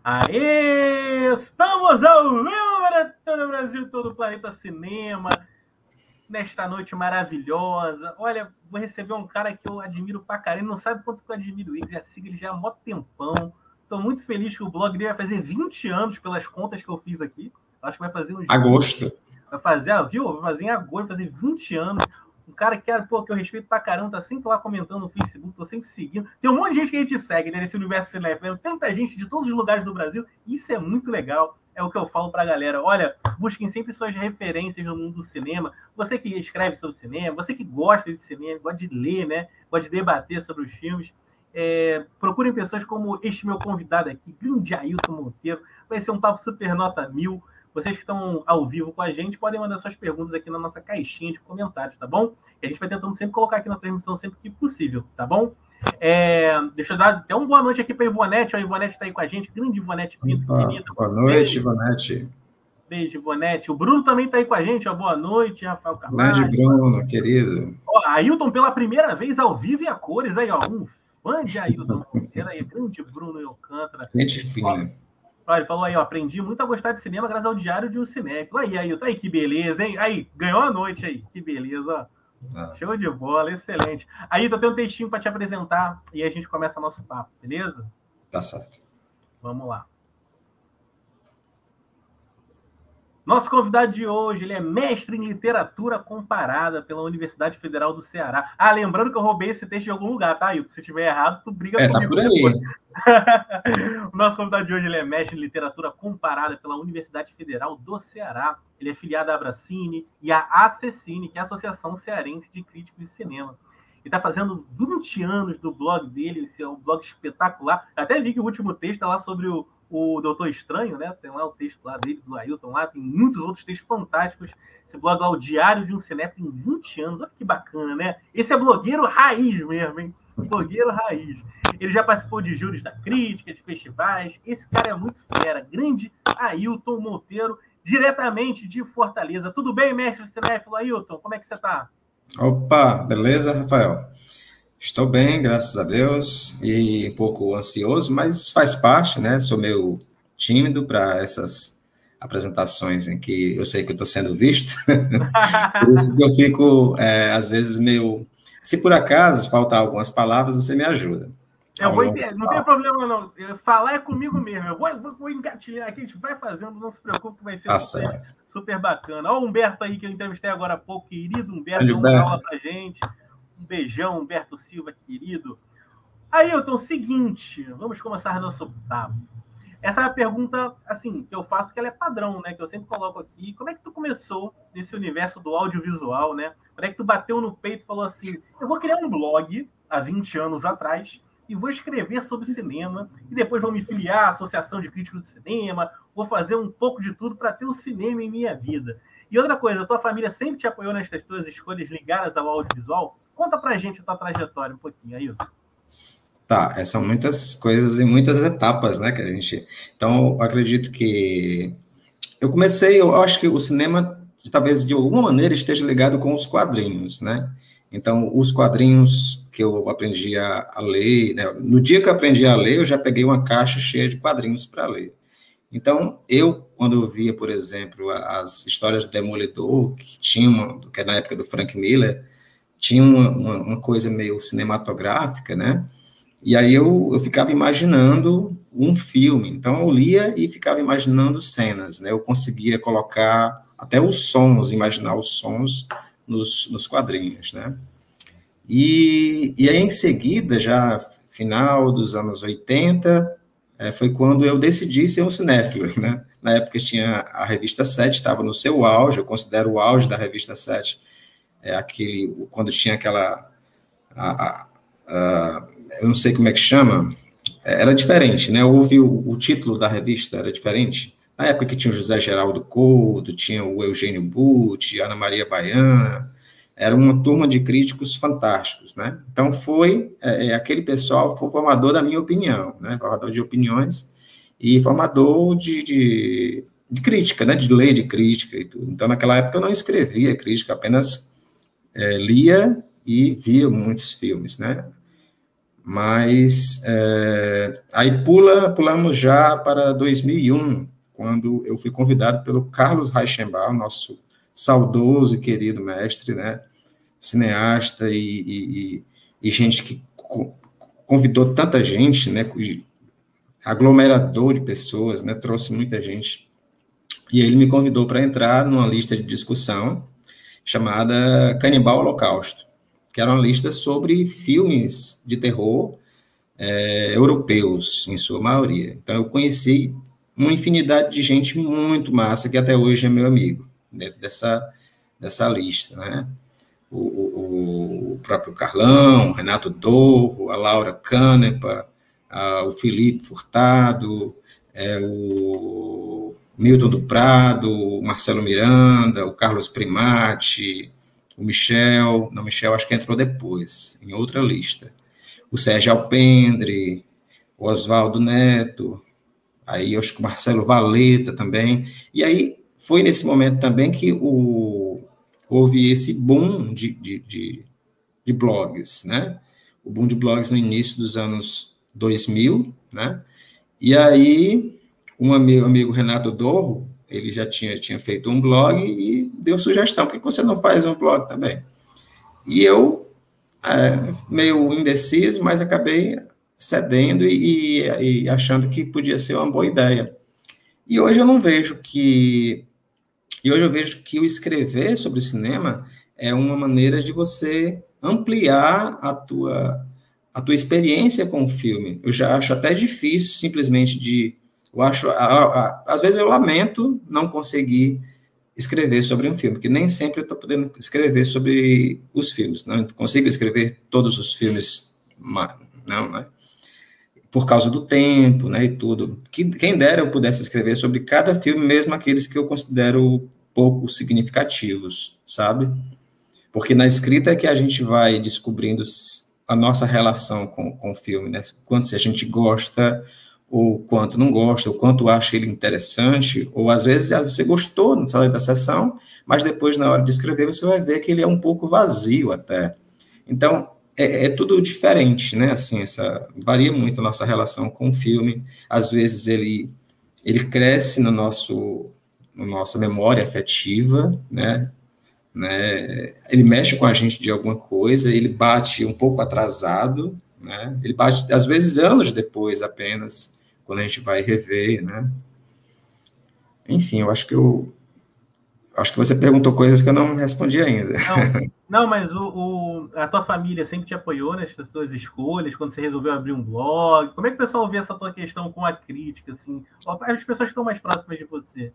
Aê! Estamos ao vivo para todo o Brasil, todo o planeta cinema, nesta noite maravilhosa. Olha, vou receber um cara que eu admiro pra caramba, não sabe quanto que eu admiro ele, já sigo ele já há mó tempão. Estou muito feliz que o blog dele vai fazer 20 anos pelas contas que eu fiz aqui. Acho que vai fazer uns... Agosto. Vai fazer, viu? Vai fazer em agosto, vai fazer 20 anos. Um cara que eu respeito pra caramba, tá sempre lá comentando no Facebook, tô sempre seguindo. Tem um monte de gente que a gente segue, né, nesse universo cinéfilo. Tanta gente de todos os lugares do Brasil. Isso é muito legal. É o que eu falo pra galera. Olha, busquem sempre suas referências no mundo do cinema. Você que escreve sobre cinema, você que gosta de cinema, gosta de ler, né? Gosta de debater sobre os filmes. Procurem pessoas como este meu convidado aqui, grande Ailton Monteiro. Vai ser um papo super nota 1000. Vocês que estão ao vivo com a gente podem mandar suas perguntas aqui na nossa caixinha de comentários, tá bom? E a gente vai tentando sempre colocar aqui na transmissão sempre que possível, tá bom? Deixa eu dar até uma boa noite aqui para a Ivonete. A Ivonete está aí com a gente, grande Ivonete Pinto, querida. Boa noite, Ivonete. Beijo, Ivonete. O Bruno também está aí com a gente, ó. Boa noite, Rafael Camargo. Grande Bruno, querido. Ó, Ailton pela primeira vez ao vivo e a cores, aí, ó. Um fã de Ailton Monteiro aí, grande Bruno Alcântara. Gente fina. Olha, ele falou aí, ó, aprendi muito a gostar de cinema graças ao Diário de um Cinéfilo. Aí, Ailton, aí, que beleza, hein? Aí, ganhou a noite aí, que beleza, ó. Show de bola, excelente. Ailton, eu tenho um textinho para te apresentar e aí a gente começa nosso papo, beleza? Tá certo. Vamos lá. Nosso convidado de hoje, ele é mestre em literatura comparada pela Universidade Federal do Ceará. Ah, lembrando que eu roubei esse texto de algum lugar, tá, Ailton? Se estiver errado, tu briga comigo. Tá por aí. O nosso convidado de hoje, ele é mestre em literatura comparada pela Universidade Federal do Ceará. Ele é filiado à Abracine e à ACCine, que é a Associação Cearense de Críticos de Cinema. Ele está fazendo 20 anos do blog dele, esse é um blog espetacular. Eu até vi que o último texto está lá sobre o Doutor Estranho, né? Tem lá o texto lá dele, do Ailton, lá, tem muitos outros textos fantásticos. Esse blog lá, o Diário de um Cinéfilo, tem 20 anos, olha que bacana, né? Esse é blogueiro raiz mesmo, hein? Blogueiro raiz. Ele já participou de júris da crítica, de festivais. Esse cara é muito fera, grande Ailton Monteiro, diretamente de Fortaleza. Tudo bem, mestre cinéfilo Ailton? Como é que você tá? Opa, beleza, Rafael? Estou bem, graças a Deus, e um pouco ansioso, mas faz parte, né? Sou meio tímido para essas apresentações em que eu sei que eu estou sendo visto. Por isso que eu fico, às vezes, meio... Se por acaso faltar algumas palavras, você me ajuda. Eu vou entender, não tem problema não. Falar é comigo mesmo. Eu vou engatilhar aqui, a gente vai fazendo, não se preocupe que vai ser super bacana. Olha o Humberto aí que eu entrevistei agora há pouco, querido Humberto, deu uma aula pra gente. Um beijão, Humberto Silva, querido. Ailton, seguinte, vamos começar nosso papo. Essa é a pergunta, assim, que eu faço, que ela é padrão, né? Que eu sempre coloco aqui. Como é que tu começou nesse universo do audiovisual, né? Como é que tu bateu no peito e falou assim, eu vou criar um blog há 20 anos atrás e vou escrever sobre cinema e depois vou me filiar à Associação de Críticos de Cinema, vou fazer um pouco de tudo para ter o cinema em minha vida. E outra coisa, a tua família sempre te apoiou nessas tuas escolhas ligadas ao audiovisual? Conta pra gente a tua trajetória um pouquinho, Ailton. Tá, são muitas coisas e muitas etapas, né, que a gente... Então, eu acredito que... eu acho que o cinema, talvez, de alguma maneira, esteja ligado com os quadrinhos, né? Então, os quadrinhos que eu aprendi a ler, né? No dia que eu aprendi a ler, eu já peguei uma caixa cheia de quadrinhos para ler. Então, quando eu via, por exemplo, as histórias do Demolidor, que é na época do Frank Miller, tinha uma coisa meio cinematográfica, né? E aí eu ficava imaginando um filme. Então, eu lia e ficava imaginando cenas, né? Eu conseguia colocar até os sons, imaginar os sons nos quadrinhos, né? E aí, em seguida, já final dos anos 80, foi quando eu decidi ser um cinéfilo, né? Na época tinha a revista 7, estava no seu auge, eu considero o auge da revista 7, quando tinha aquela... eu não sei como é que chama, era diferente, né? Houve o título da revista, era diferente. Na época que tinha o José Geraldo Couto, tinha o Eugênio Butti, Ana Maria Baiana, era uma turma de críticos fantásticos, né? Então, aquele pessoal foi formador da minha opinião, né? Formador de opiniões e formador de crítica, né? De lei de crítica e tudo. Então, naquela época, eu não escrevia crítica, apenas lia e via muitos filmes, né? Mas aí pulamos já para 2001, quando eu fui convidado pelo Carlos Reichenbach, nosso saudoso e querido mestre, né, cineasta e gente que convidou tanta gente, né, aglomerador de pessoas, né, trouxe muita gente. E ele me convidou para entrar numa lista de discussão chamada Canibal Holocausto, que era uma lista sobre filmes de terror europeus, em sua maioria. Então, eu conheci uma infinidade de gente muito massa, que até hoje é meu amigo, dentro dessa lista, né? O próprio Carlão, o Renato Dorro, a Laura Canepa, o Felipe Furtado, o Milton do Prado, o Marcelo Miranda, o Carlos Primati, o Michel, não, Michel acho que entrou depois, em outra lista, o Sérgio Alpendre, o Oswaldo Neto, aí acho que o Marcelo Valeta também, e aí foi nesse momento também que houve esse boom de blogs, né? O boom de blogs no início dos anos 2000, né? E aí, um amigo Renato Dorro, ele já tinha feito um blog e deu sugestão, por que você não faz um blog também? E eu, meio indeciso, mas acabei cedendo e achando que podia ser uma boa ideia. E hoje eu vejo que o escrever sobre o cinema é uma maneira de você ampliar a tua experiência com o filme. Eu já acho até difícil, simplesmente às vezes eu lamento não conseguir escrever sobre um filme, porque nem sempre eu estou podendo escrever sobre os filmes, não consigo escrever todos os filmes, não, né? Por causa do tempo, né, e tudo. Quem dera eu pudesse escrever sobre cada filme, mesmo aqueles que eu considero pouco significativos, sabe? Porque na escrita é que a gente vai descobrindo a nossa relação com o filme, né? Quanto se a gente gosta, ou quanto não gosta, ou quanto acha ele interessante, ou às vezes você gostou na sala da sessão, mas depois, na hora de escrever, você vai ver que ele é um pouco vazio até. Então, é tudo diferente, né? Assim, varia muito a nossa relação com o filme. Às vezes ele cresce na nossa memória afetiva, né? Ele mexe com a gente de alguma coisa, ele bate um pouco atrasado, né? Ele bate, às vezes, anos depois apenas, quando a gente vai rever, né? Enfim, eu acho que você perguntou coisas que eu não respondi ainda. Não, mas a tua família sempre te apoiou nas suas escolhas, quando você resolveu abrir um blog? Como é que o pessoal vê essa tua questão com a crítica, assim? As pessoas que estão mais próximas de você.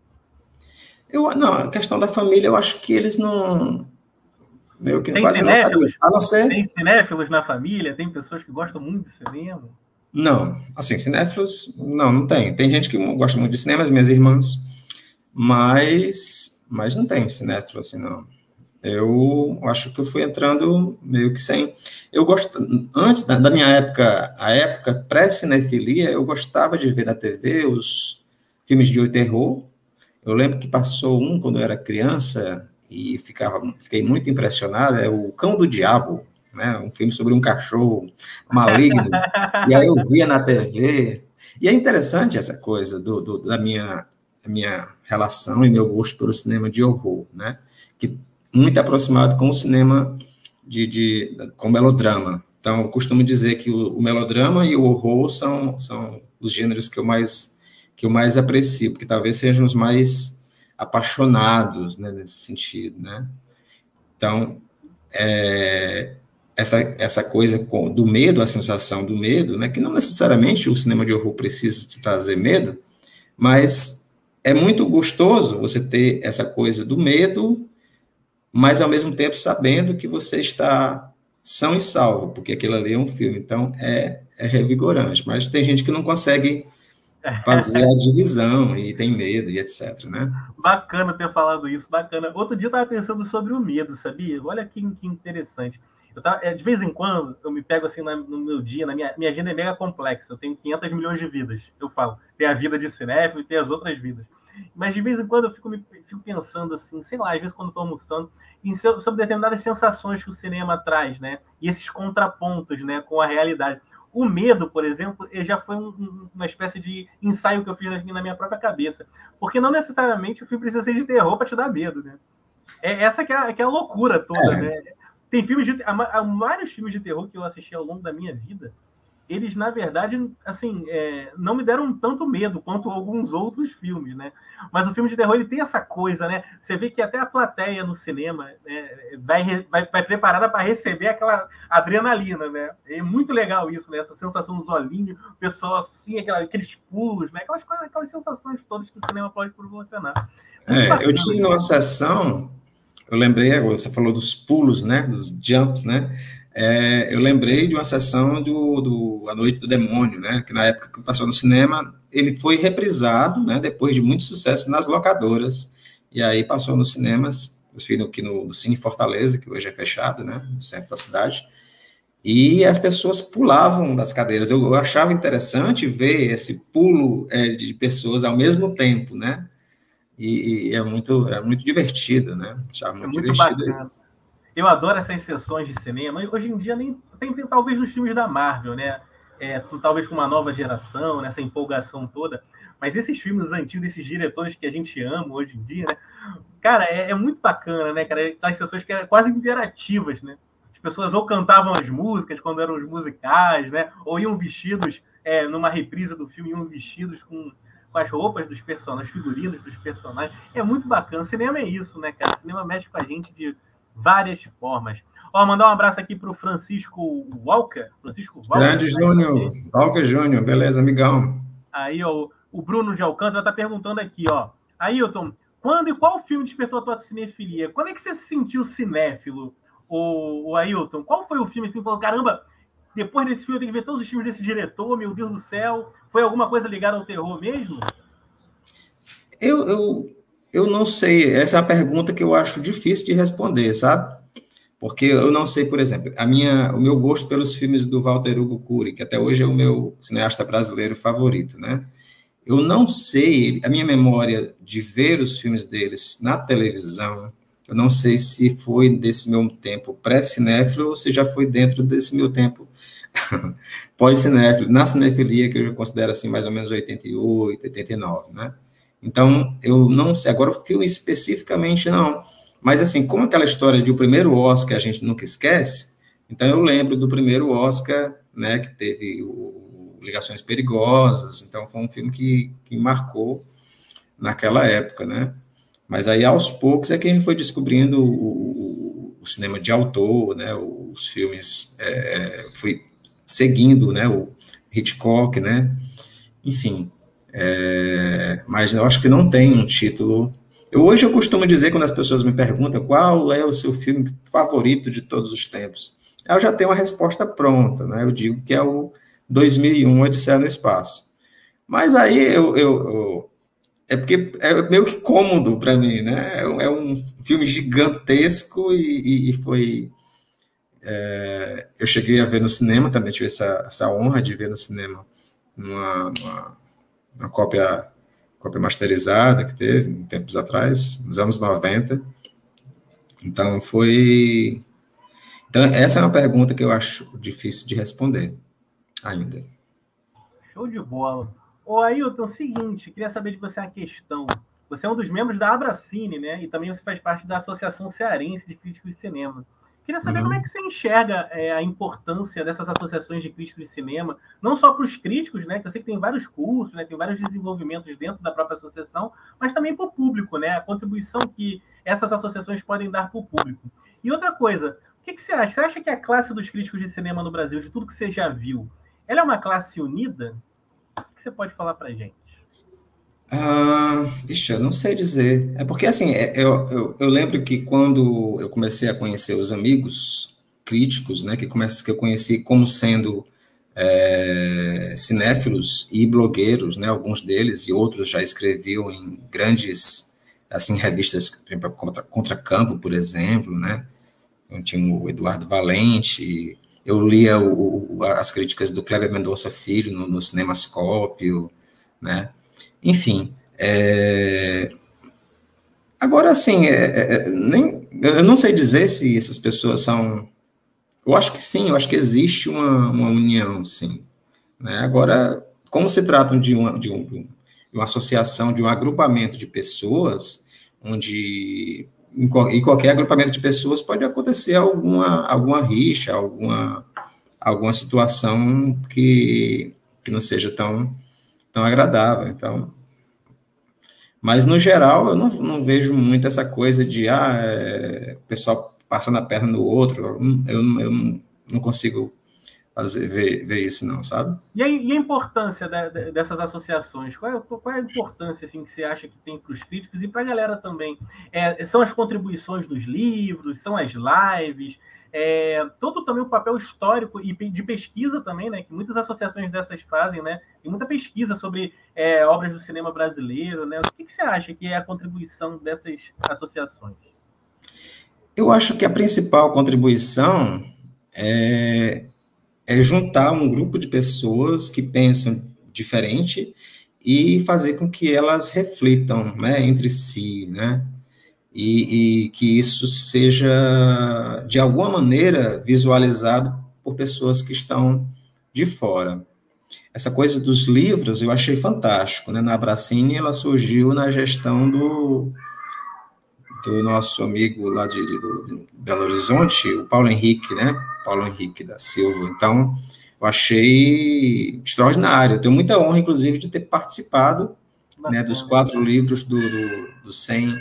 Não, a questão da família, eu acho que eles não... Meio que quase não sabia. A não ser... Tem cinéfilos na família? Tem pessoas que gostam muito de cinema? Não, assim, cinéfilos, não tem. Tem gente que gosta muito de cinema, as minhas irmãs, mas não tem cinéfilo, assim, não. Eu acho que eu fui entrando meio que sem... Eu gosto... Antes da minha época, a época pré-cinefilia, eu gostava de ver na TV os filmes de terror. Eu lembro que passou quando eu era criança e fiquei muito impressionado, é o Cão do Diabo, né? Um filme sobre um cachorro maligno. E aí eu via na TV. E é interessante essa coisa da minha relação e meu gosto pelo cinema de horror, né? Que muito aproximado com o cinema com melodrama. Então, eu costumo dizer que o melodrama e o horror são os gêneros que eu mais aprecio, porque talvez sejam os mais apaixonados, né, nesse sentido, né? Então, essa coisa do medo, a sensação do medo, né, que não necessariamente o cinema de horror precisa te trazer medo, mas é muito gostoso você ter essa coisa do medo, mas ao mesmo tempo sabendo que você está são e salvo, porque aquilo ali é um filme, então é revigorante, mas tem gente que não consegue fazer a divisão e tem medo e etc, né? Bacana ter falado isso, bacana. Outro dia eu estava pensando sobre o medo, sabia? Olha que interessante. De vez em quando, eu me pego assim no meu dia, minha agenda é mega complexa, eu tenho 500 milhões de vidas, eu falo. Tem a vida de cinéfilo e tem as outras vidas. Mas de vez em quando eu fico pensando assim, sei lá, às vezes quando estou almoçando, sobre determinadas sensações que o cinema traz, né? E esses contrapontos, né, com a realidade. O Medo, por exemplo, já foi uma espécie de ensaio que eu fiz aqui na minha própria cabeça. Porque não necessariamente o filme precisa ser de terror para te dar medo, né? Essa que é a loucura toda, né? Tem vários filmes de terror que eu assisti ao longo da minha vida, eles, na verdade, assim, não me deram tanto medo quanto alguns outros filmes, né? Mas o filme de terror, ele tem essa coisa, né? Você vê que até a plateia no cinema, né, vai preparada para receber aquela adrenalina, né? É muito legal isso, né? Essa sensação dos olhinhos, o pessoal assim, aqueles pulos, né? Aquelas sensações todas que o cinema pode proporcionar. Eu tive uma sessão, eu lembrei agora, você falou dos pulos, né? Dos jumps, né? Eu lembrei de uma sessão do A Noite do Demônio, né, que na época que passou no cinema, ele foi reprisado, né, depois de muito sucesso nas locadoras, e aí passou nos cinemas, eu fui aqui no Cine Fortaleza, que hoje é fechado, né, no centro da cidade, e as pessoas pulavam das cadeiras. Eu achava interessante ver esse pulo de pessoas ao mesmo tempo, né, e é muito divertido, né, achava muito divertido. Bacana. Eu adoro essas sessões de cinema. Hoje em dia nem tem talvez nos filmes da Marvel, né? Talvez com uma nova geração, nessa empolgação toda. Mas esses filmes antigos, esses diretores que a gente ama hoje em dia, né? Cara, é muito bacana, né, cara? Aquelas sessões que eram quase interativas, né? As pessoas ou cantavam as músicas quando eram os musicais, né? Ou iam vestidos, numa reprise do filme, iam vestidos com as roupas dos personagens, os figurinos dos personagens. É muito bacana. O cinema é isso, né, cara? O cinema mexe com a gente de várias formas. Mandar um abraço aqui para o Francisco Walker. Grande Júnior, Walker Júnior, beleza, amigão. Aí, ó, o Bruno de Alcântara está perguntando aqui, ó. Ailton, quando e qual filme despertou a tua cinefilia? Quando é que você se sentiu cinéfilo, o Ailton? Qual foi o filme assim, falou, caramba, depois desse filme eu tenho que ver todos os filmes desse diretor, meu Deus do céu. Foi alguma coisa ligada ao terror mesmo? Eu não sei, essa é a pergunta que eu acho difícil de responder, sabe? Porque eu não sei, por exemplo, o meu gosto pelos filmes do Walter Hugo Cury, que até hoje é o meu cineasta brasileiro favorito, né? Eu não sei, a minha memória de ver os filmes deles na televisão, eu não sei se foi desse meu tempo pré-cinéfilo ou se já foi dentro desse meu tempo pós-cinéfilo, na cinefilia, que eu considero assim mais ou menos 88, 89, né? Então, eu não sei, agora o filme especificamente não, mas assim, como aquela história de o primeiro Oscar a gente nunca esquece, então eu lembro do primeiro Oscar, né, que teve o Ligações Perigosas, então foi um filme que marcou naquela época, né, mas aí aos poucos é que a gente foi descobrindo o cinema de autor, né, os filmes, fui seguindo, né, o Hitchcock, né, enfim, mas eu acho que não tem um título. Hoje eu costumo dizer, quando as pessoas me perguntam qual é o seu filme favorito de todos os tempos, eu já tenho uma resposta pronta, né? Eu digo que é o 2001, Odisseia no Espaço. Mas aí é porque é meio que cômodo para mim, né? É um filme gigantesco e foi... eu cheguei a ver no cinema, também tive essa honra de ver no cinema uma cópia masterizada que teve, tempos atrás, nos anos 90. Então, essa é uma pergunta que eu acho difícil de responder ainda. Show de bola. Ailton, é o seguinte, queria saber de você uma questão. Você é um dos membros da Abracine, né? E também você faz parte da Associação Cearense de Críticos de Cinema. Queria saber como é que você enxerga a importância dessas associações de críticos de cinema, não só para os críticos, né, que eu sei que tem vários cursos, né, tem vários desenvolvimentos dentro da própria associação, mas também para o público, né, a contribuição que essas associações podem dar para o público. E outra coisa, o que você acha? Você acha que a classe dos críticos de cinema no Brasil, de tudo que você já viu, ela é uma classe unida? O que você pode falar para a gente? Eu não sei dizer. É porque, assim, eu lembro que quando eu comecei a conhecer os amigos críticos, né, que eu conheci como sendo cinéfilos e blogueiros, né, alguns deles, e outros já escreviam em grandes, assim, revistas, por exemplo, Contracampo, por exemplo, né, eu tinha o Eduardo Valente, eu lia as críticas do Kleber Mendonça Filho no Cinemascópio, né, enfim, agora, assim, eu não sei dizer se essas pessoas são Eu acho que sim, eu acho que existe uma união, sim. Né? Agora, como se trata de uma associação, de um agrupamento de pessoas, onde em qualquer agrupamento de pessoas pode acontecer alguma rixa, alguma situação que não seja tão agradável. Então, mas, no geral, eu não vejo muito essa coisa de o pessoal passando a perna no outro. Eu não consigo ver isso, não, sabe? E a importância dessas associações? Qual é a importância assim, que você acha que tem para os críticos e para a galera também? São as contribuições dos livros, são as lives, todo também o papel histórico e de pesquisa também, né? Que muitas associações dessas fazem, né? Tem muita pesquisa sobre obras do cinema brasileiro, né? O que você acha que é a contribuição dessas associações? Eu acho que a principal contribuição é juntar um grupo de pessoas que pensam diferente e fazer com que elas reflitam, né, entre si, né, e que isso seja, de alguma maneira, visualizado por pessoas que estão de fora. Essa coisa dos livros eu achei fantástico, né, na Abracine ela surgiu na gestão do nosso amigo lá do Belo Horizonte, o Paulo Henrique, né? Paulo Henrique da Silva. Então, eu achei extraordinário. Eu tenho muita honra, inclusive, de ter participado, né, dos 4 livros dos 100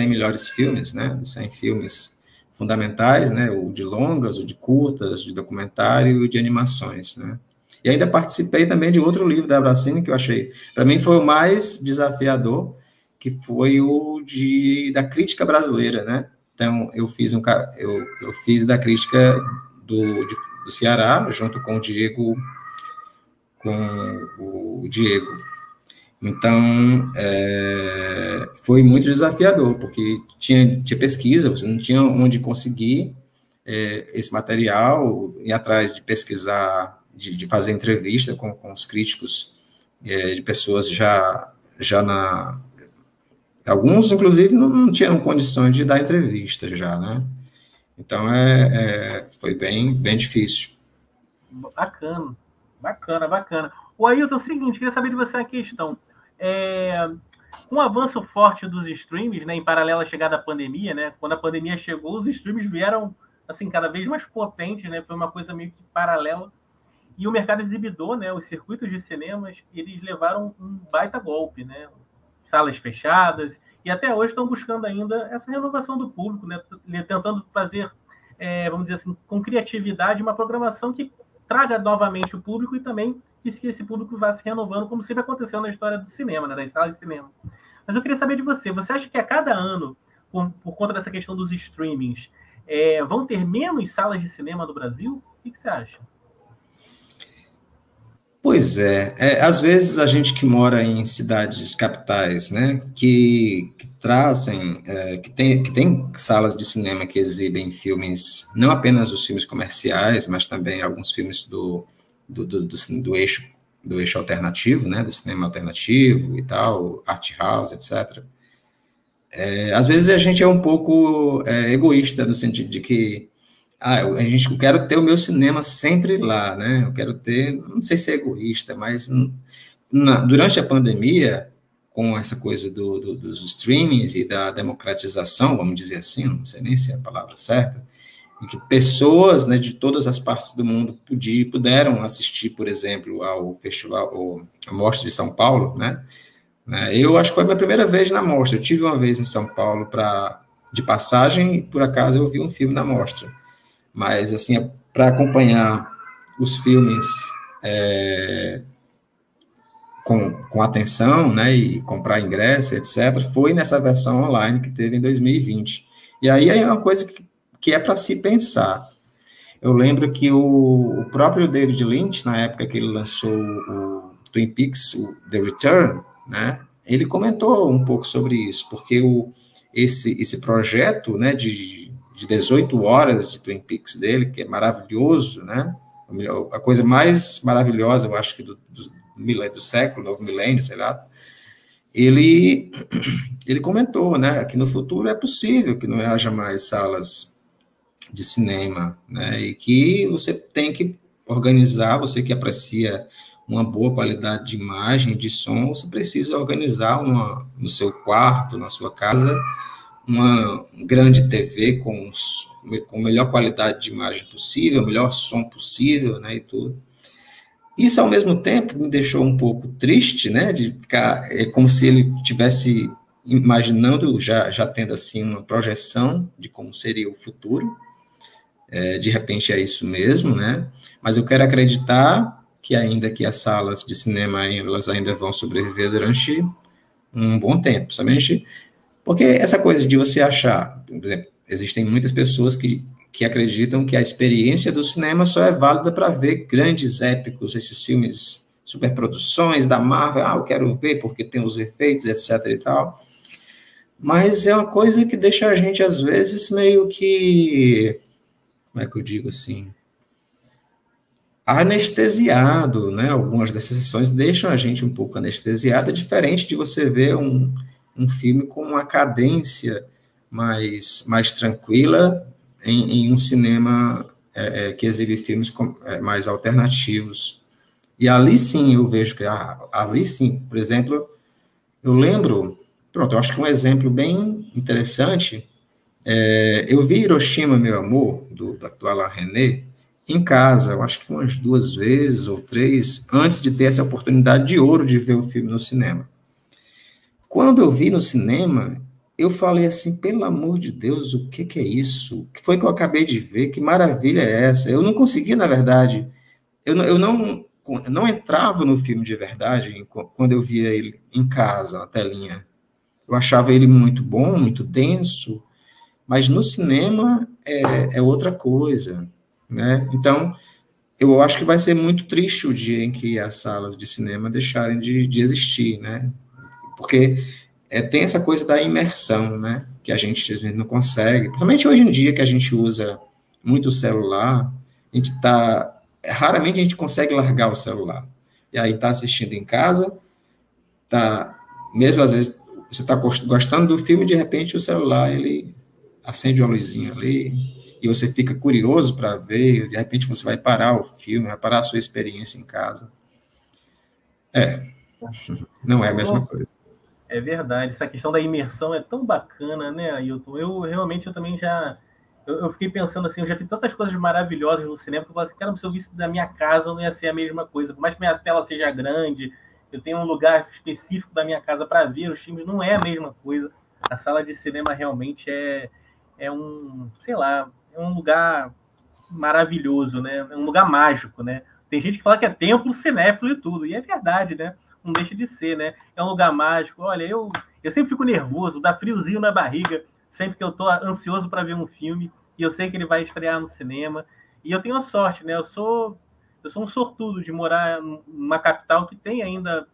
melhores filmes, né? Dos 100 filmes fundamentais, né? O de longas, o de curtas, de documentário e o de animações, né? E ainda participei também de outro livro da Abracine que eu achei, para mim, foi o mais desafiador, que foi o da crítica brasileira, né? Então, eu fiz da crítica do Ceará, junto com o Diego, Então, foi muito desafiador, porque tinha pesquisa, você não tinha onde conseguir esse material, ir atrás de pesquisar, de fazer entrevista com os críticos, de pessoas já alguns, inclusive, não tinham condições de dar entrevista já, né? Então, foi bem difícil. Bacana, bacana. O Ailton, é o seguinte, queria saber de você uma questão. Com o avanço forte dos streams, né, em paralelo à chegada da pandemia, né? Quando a pandemia chegou, os streams vieram, assim, cada vez mais potentes, né? Foi uma coisa meio que paralela. E o mercado exibidor, né, os circuitos de cinemas, eles levaram um baita golpe, né? Salas fechadas, e até hoje estão buscando ainda essa renovação do público, né? Tentando fazer, vamos dizer assim, com criatividade, uma programação que traga novamente o público e também que esse público vá se renovando, como sempre aconteceu na história do cinema, né? Das salas de cinema. Mas eu queria saber de você, você acha que a cada ano, por conta dessa questão dos streamings, vão ter menos salas de cinema no Brasil? O que você acha? Pois às vezes a gente que mora em cidades capitais, né, que trazem, que tem salas de cinema que exibem filmes, não apenas os filmes comerciais, mas também alguns filmes do eixo alternativo, né, do cinema alternativo e tal, art house, etc. Às vezes a gente é um pouco egoísta, no sentido de que eu quero ter o meu cinema sempre lá, né? Eu quero ter, não sei se é egoísta, mas durante a pandemia, com essa coisa dos streamings e da democratização, vamos dizer assim, não sei nem se é a palavra certa, em que pessoas, né, de todas as partes do mundo puderam assistir, por exemplo, ao festival, a Mostra de São Paulo, né? Eu acho que foi a minha primeira vez na Mostra. Eu tive uma vez em São Paulo de passagem e, por acaso, eu vi um filme na Mostra. Mas, assim, para acompanhar os filmes com atenção, né, e comprar ingresso, etc., foi nessa versão online que teve em 2020. E aí é uma coisa que é para se pensar. Eu lembro que o próprio David Lynch, na época que ele lançou o Twin Peaks, o The Return, né, ele comentou um pouco sobre isso, porque esse projeto, né, de 18 horas de Twin Peaks dele, que é maravilhoso, né? A coisa mais maravilhosa, eu acho que do século, novo milênio, sei lá. Ele comentou, né, que no futuro é possível que não haja mais salas de cinema, né? E que você tem que organizar, você que aprecia uma boa qualidade de imagem, de som, você precisa organizar no seu quarto, na sua casa, uma grande TV com a melhor qualidade de imagem possível, o melhor som possível, né, e tudo. Isso, ao mesmo tempo, me deixou um pouco triste, né, de ficar como se ele tivesse imaginando, já tendo, assim, uma projeção de como seria o futuro. De repente é isso mesmo, né, mas eu quero acreditar que ainda que as salas de cinema, elas ainda vão sobreviver durante um bom tempo, somente porque essa coisa de você achar, por exemplo, existem muitas pessoas que acreditam que a experiência do cinema só é válida para ver grandes épicos, esses filmes, superproduções da Marvel, eu quero ver porque tem os efeitos, etc. e tal, mas é uma coisa que deixa a gente, às vezes, meio que, como é que eu digo assim, anestesiado, né? Algumas dessas sessões deixam a gente um pouco anestesiado, é diferente de você ver um filme com uma cadência mais tranquila em um cinema que exibe filmes mais alternativos. E ali sim eu vejo que, ali sim, por exemplo, eu lembro, pronto, eu acho que um exemplo bem interessante, eu vi Hiroshima, Meu Amor, do Alain Resnais, em casa, eu acho que umas 2 vezes ou 3, antes de ter essa oportunidade de ouro de ver o filme no cinema. Quando eu vi no cinema, eu falei assim, pelo amor de Deus, o que é isso? O que foi que eu acabei de ver? Que maravilha é essa? Eu não conseguia, na verdade, eu não entrava no filme de verdade quando eu via ele em casa, na telinha. Eu achava ele muito bom, muito denso, mas no cinema é outra coisa, né? Então, eu acho que vai ser muito triste o dia em que as salas de cinema deixarem de existir, né? Porque tem essa coisa da imersão, né? Que a gente às vezes não consegue, principalmente hoje em dia que a gente usa muito o celular, raramente a gente consegue largar o celular. E aí tá assistindo em casa, mesmo às vezes você está gostando do filme, de repente o celular, ele acende uma luzinha ali, e você fica curioso para ver, de repente você vai parar o filme, vai parar a sua experiência em casa. Não é a mesma coisa. É verdade, essa questão da imersão é tão bacana, né, Ailton? Eu também eu fiquei pensando assim, eu já vi tantas coisas maravilhosas no cinema que eu falei assim, cara, se eu visse da minha casa não ia ser a mesma coisa, por mais que minha tela seja grande, eu tenho um lugar específico da minha casa para ver os filmes, não é a mesma coisa. A sala de cinema realmente é um, sei lá, é um lugar maravilhoso, né? É um lugar mágico, né? Tem gente que fala que é templo cinéfilo e tudo, e é verdade, né? Não deixa de ser, né? É um lugar mágico. Olha, eu sempre fico nervoso, dá friozinho na barriga, sempre que eu tô ansioso para ver um filme, e eu sei que ele vai estrear no cinema, e eu tenho a sorte, né? Eu sou um sortudo de morar numa capital que tem ainda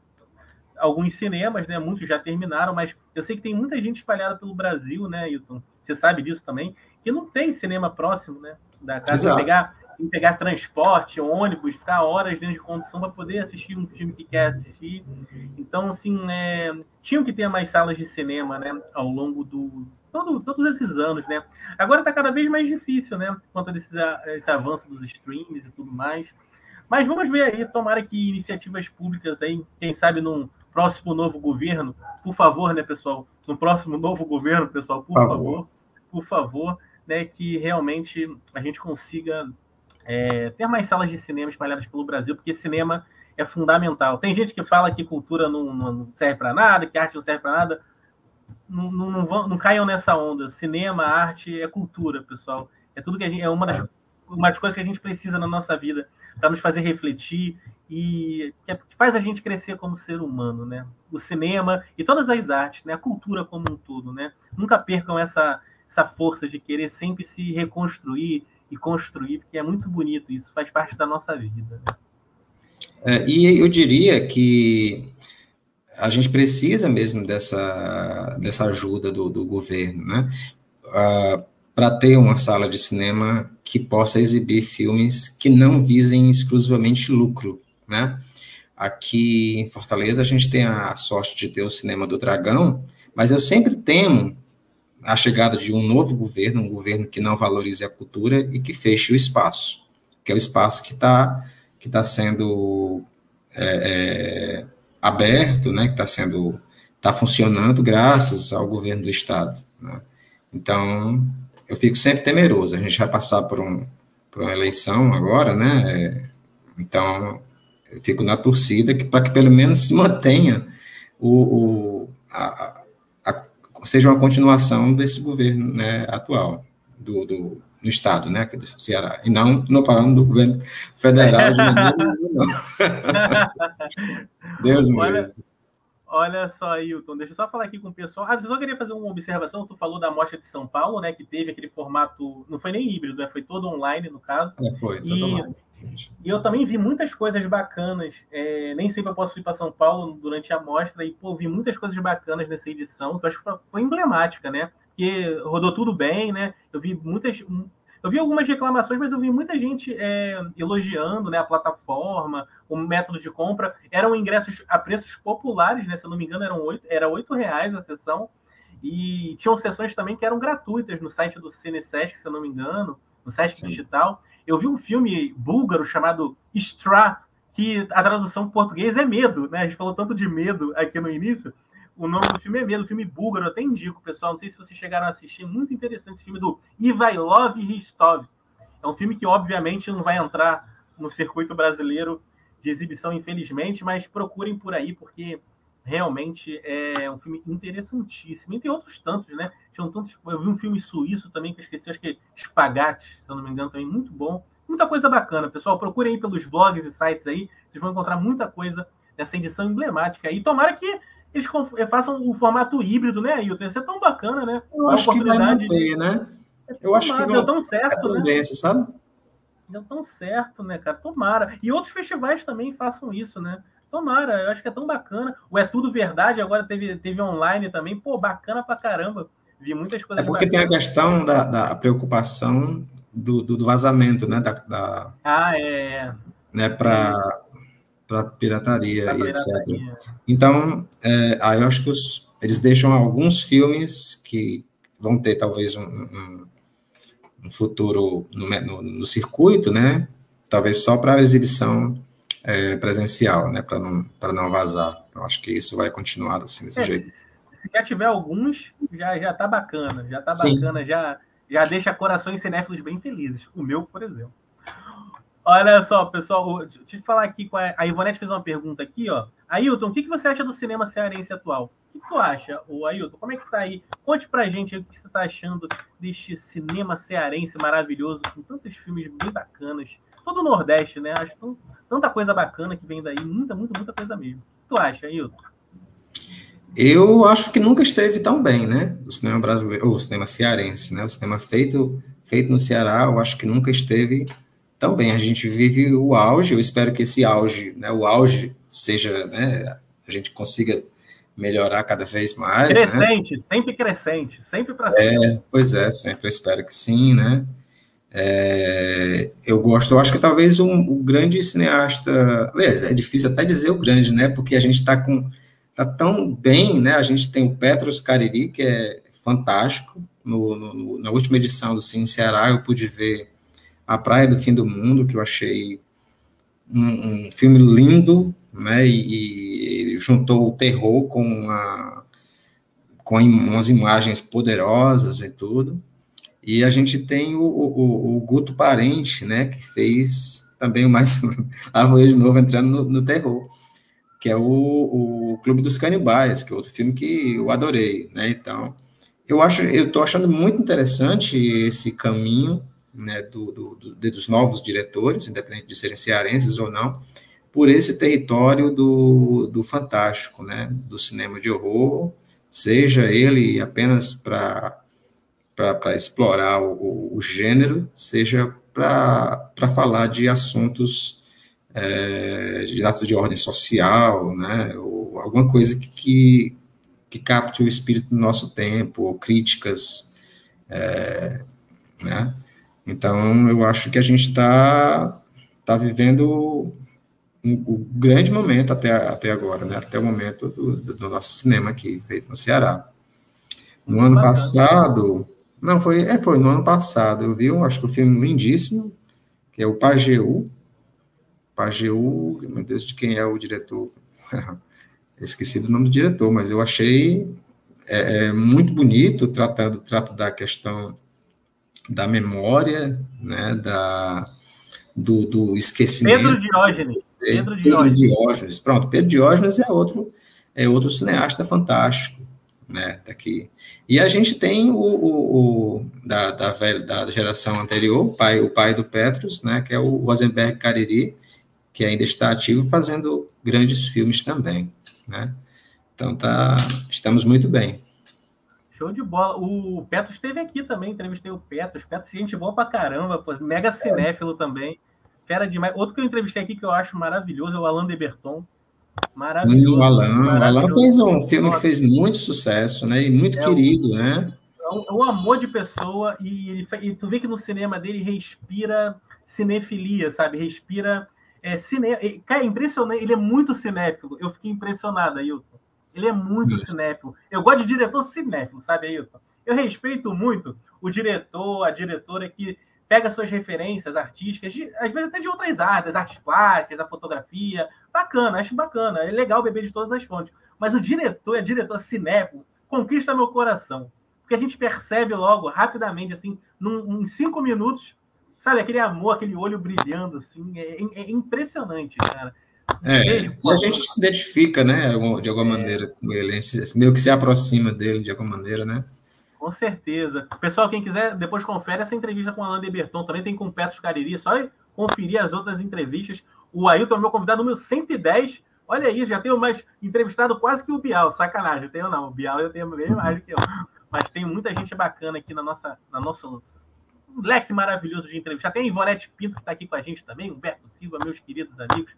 alguns cinemas, né? Muitos já terminaram, mas eu sei que tem muita gente espalhada pelo Brasil, né, Ailton? Você sabe disso também, que não tem cinema próximo, né? Da casa, pegar transporte, ônibus, ficar horas dentro de condução para poder assistir um filme que quer assistir. Então, assim, tinham que ter mais salas de cinema, né? Ao longo todos esses anos, né? Agora está cada vez mais difícil, né? Por conta desse avanço dos streams e tudo mais. Mas vamos ver aí, tomara que iniciativas públicas aí, quem sabe num próximo novo governo, por favor, né, pessoal? No próximo novo governo, pessoal, por favor, né, que realmente a gente consiga ter mais salas de cinema espalhadas pelo Brasil, porque cinema é fundamental. Tem gente que fala que cultura não serve para nada, que arte não serve para nada. Não caiam nessa onda. Cinema, arte é cultura, pessoal. É tudo que é uma das coisas que a gente precisa na nossa vida para nos fazer refletir e que faz a gente crescer como ser humano, né? O cinema e todas as artes, né? A cultura como um todo, né? Nunca percam essa força de querer sempre se reconstruir e construir, porque é muito bonito isso, faz parte da nossa vida. E eu diria que a gente precisa mesmo dessa ajuda do governo, né? Para ter uma sala de cinema que possa exibir filmes que não visem exclusivamente lucro, né? Aqui em Fortaleza a gente tem a sorte de ter o Cinema do Dragão, mas eu sempre temo, a chegada de um novo governo, um governo que não valorize a cultura e que feche o espaço, que é o espaço que tá sendo aberto, né, que está funcionando graças ao governo do Estado, né? Então, eu fico sempre temeroso. A gente vai passar por uma eleição agora, né? Então, eu fico na torcida para que pelo menos se mantenha seja uma continuação desse governo, né, atual no Estado, né, do Ceará. E não falando do governo federal, de maneira nenhuma, não. Deus me livre. Olha só, Ailton, deixa eu só falar aqui com o pessoal. Eu só queria fazer uma observação. Tu falou da Mostra de São Paulo, né, que teve aquele formato, não foi nem híbrido, né, foi todo online, no caso. Foi, todo online. E eu também vi muitas coisas bacanas. Nem sempre eu posso ir para São Paulo durante a mostra, e vi muitas coisas bacanas nessa edição, que eu acho que foi emblemática, né? Porque rodou tudo bem, né? Eu vi algumas reclamações, mas eu vi muita gente elogiando, né, a plataforma, o método de compra. Eram ingressos a preços populares, né? Se eu não me engano, era R$8 a sessão. E tinham sessões também que eram gratuitas no site do CineSesc, se eu não me engano, no Sesc Digital. Eu vi um filme búlgaro chamado Stra, que a tradução em português é medo, né? A gente falou tanto de medo aqui no início. O nome do filme é Medo, filme búlgaro, eu até indico, pessoal. Não sei se vocês chegaram a assistir, muito interessante esse filme do Ivailov Ristov. É um filme que, obviamente, não vai entrar no circuito brasileiro de exibição, infelizmente, mas procurem por aí, porque realmente é um filme interessantíssimo. E tem outros tantos, né? Tinham tantos. Eu vi um filme suíço também, que eu esqueci, acho que é Spaghetti, se eu não me engano, também muito bom. Muita coisa bacana, pessoal. Procurem aí pelos blogs e sites aí, vocês vão encontrar muita coisa dessa edição emblemática. E tomara que eles façam o formato híbrido, né, Ailton? Ia ser tão bacana, né? Eu acho que vai manter, né? Eu acho que deu tão certo, tendência, né? Sabe? Deu tão certo, né, cara? Tomara. E outros festivais também façam isso, né? Tomara, eu acho que é tão bacana. O É Tudo Verdade agora teve online também. Pô, bacana pra caramba. Vi muitas coisas porque bacanas. Tem a questão da preocupação do vazamento, né? Né, para pirataria e etc. Então, aí eu acho que eles deixam alguns filmes que vão ter talvez um futuro no circuito, né? Talvez só para exibição presencial, né? Para não vazar. Então, acho que isso vai continuar assim, desse jeito. Se já tiver alguns, já tá bacana. Já tá Sim. bacana, já deixa corações cinéfilos bem felizes. O meu, por exemplo. Olha só, pessoal, deixa eu te falar aqui, a Ivonete fez uma pergunta aqui, ó. Ailton, o que você acha do cinema cearense atual? O que tu acha, Ailton? Como é que tá aí? Conte pra gente aí o que você tá achando deste cinema cearense maravilhoso, com tantos filmes bem bacanas. Todo o Nordeste, né? Acho tanta coisa bacana que vem daí, muita coisa mesmo. O que tu acha, Ailton? Eu acho que nunca esteve tão bem, né? O cinema brasileiro, ou o cinema cearense, né? O cinema feito no Ceará, eu acho que nunca esteve tão bem. A gente vive o auge, eu espero que esse auge, né? O auge seja, né? A gente consiga melhorar cada vez mais. Crescente, né? Sempre crescente, sempre para cima. Pois é, sempre eu espero que sim, né? Eu acho que talvez o grande cineasta, aliás, é difícil até dizer o grande, né? Porque a gente tá tão bem, né? A gente tem o Petros Cariri, que é fantástico. Na última edição do Cine Ceará, eu pude ver A Praia do Fim do Mundo, que eu achei um filme lindo, né? E juntou o terror com umas imagens poderosas e tudo. E a gente tem o Guto Parente, né? Que fez também o Mais Arvoredo de Novo entrando no terror, que é o Clube dos Canibais, que é outro filme que eu adorei, né? Então, eu estou achando muito interessante esse caminho, né, dos novos diretores, independente de serem cearenses ou não, por esse território do fantástico, né? Do cinema de horror, seja ele apenas para explorar o gênero, seja para falar de assuntos de ordem social, né, ou alguma coisa que capte o espírito do nosso tempo, ou críticas, né? Então, eu acho que a gente está vivendo um grande momento até agora, né, até o momento do nosso cinema aqui, feito no Ceará. No ano passado... Não, foi no ano passado. Eu vi, acho que um filme lindíssimo, que é o Pajeú. Pajeú, meu Deus, de quem é o diretor? Esqueci do nome do diretor, mas eu achei muito bonito, trata da questão da memória, né, do esquecimento. Pedro Diógenes. Pedro Diógenes. Pronto, Pedro Diógenes é outro cineasta fantástico, né, daqui. E a gente tem da geração anterior, o pai do Petrus, né, que é o Rosenberg Cariri, que ainda está ativo, fazendo grandes filmes também, né? Então, estamos muito bem. Show de bola. O Petrus esteve aqui também, entrevistei o Petrus. Petrus, gente boa pra caramba, pô, mega cinéfilo também. Fera demais. Outro que eu entrevistei aqui que eu acho maravilhoso é o Alain de Botton. Maravilhoso. Sim, o Alain fez um filme que fez muito sucesso, né? E muito querido, né? É um amor de pessoa e tu vê que no cinema dele respira cinefilia, sabe? Respira cinema. Cara, é impressionante. Ele é muito cinéfilo. Eu fiquei impressionado, Ailton. Ele é muito cinéfilo. Eu gosto de diretor cinéfilo, sabe, Ailton? Eu respeito muito o diretor, a diretora que pega suas referências artísticas, às vezes até de outras artes plásticas, da fotografia. Bacana, acho bacana. É legal beber de todas as fontes. Mas o diretor, cinéfilo, conquista meu coração. Porque a gente percebe logo, rapidamente, assim, em 5 minutos, sabe, aquele amor, aquele olho brilhando, assim, é impressionante, cara. E a gente se identifica, né, de alguma maneira com ele, a gente meio que se aproxima dele de alguma maneira, né? Com certeza. Pessoal, quem quiser, depois confere essa entrevista com o Alain de Botton, também tem com o Petrus Cariri, só conferir as outras entrevistas. O Ailton é meu convidado número 110, olha aí, já tenho mais entrevistado quase que o Bial, sacanagem, eu tenho não, o Bial eu tenho bem mais do que eu. Mas tem muita gente bacana aqui na nosso leque maravilhoso de entrevista. Tem a Ivonete Pinto, que está aqui com a gente também, Humberto Silva, meus queridos amigos.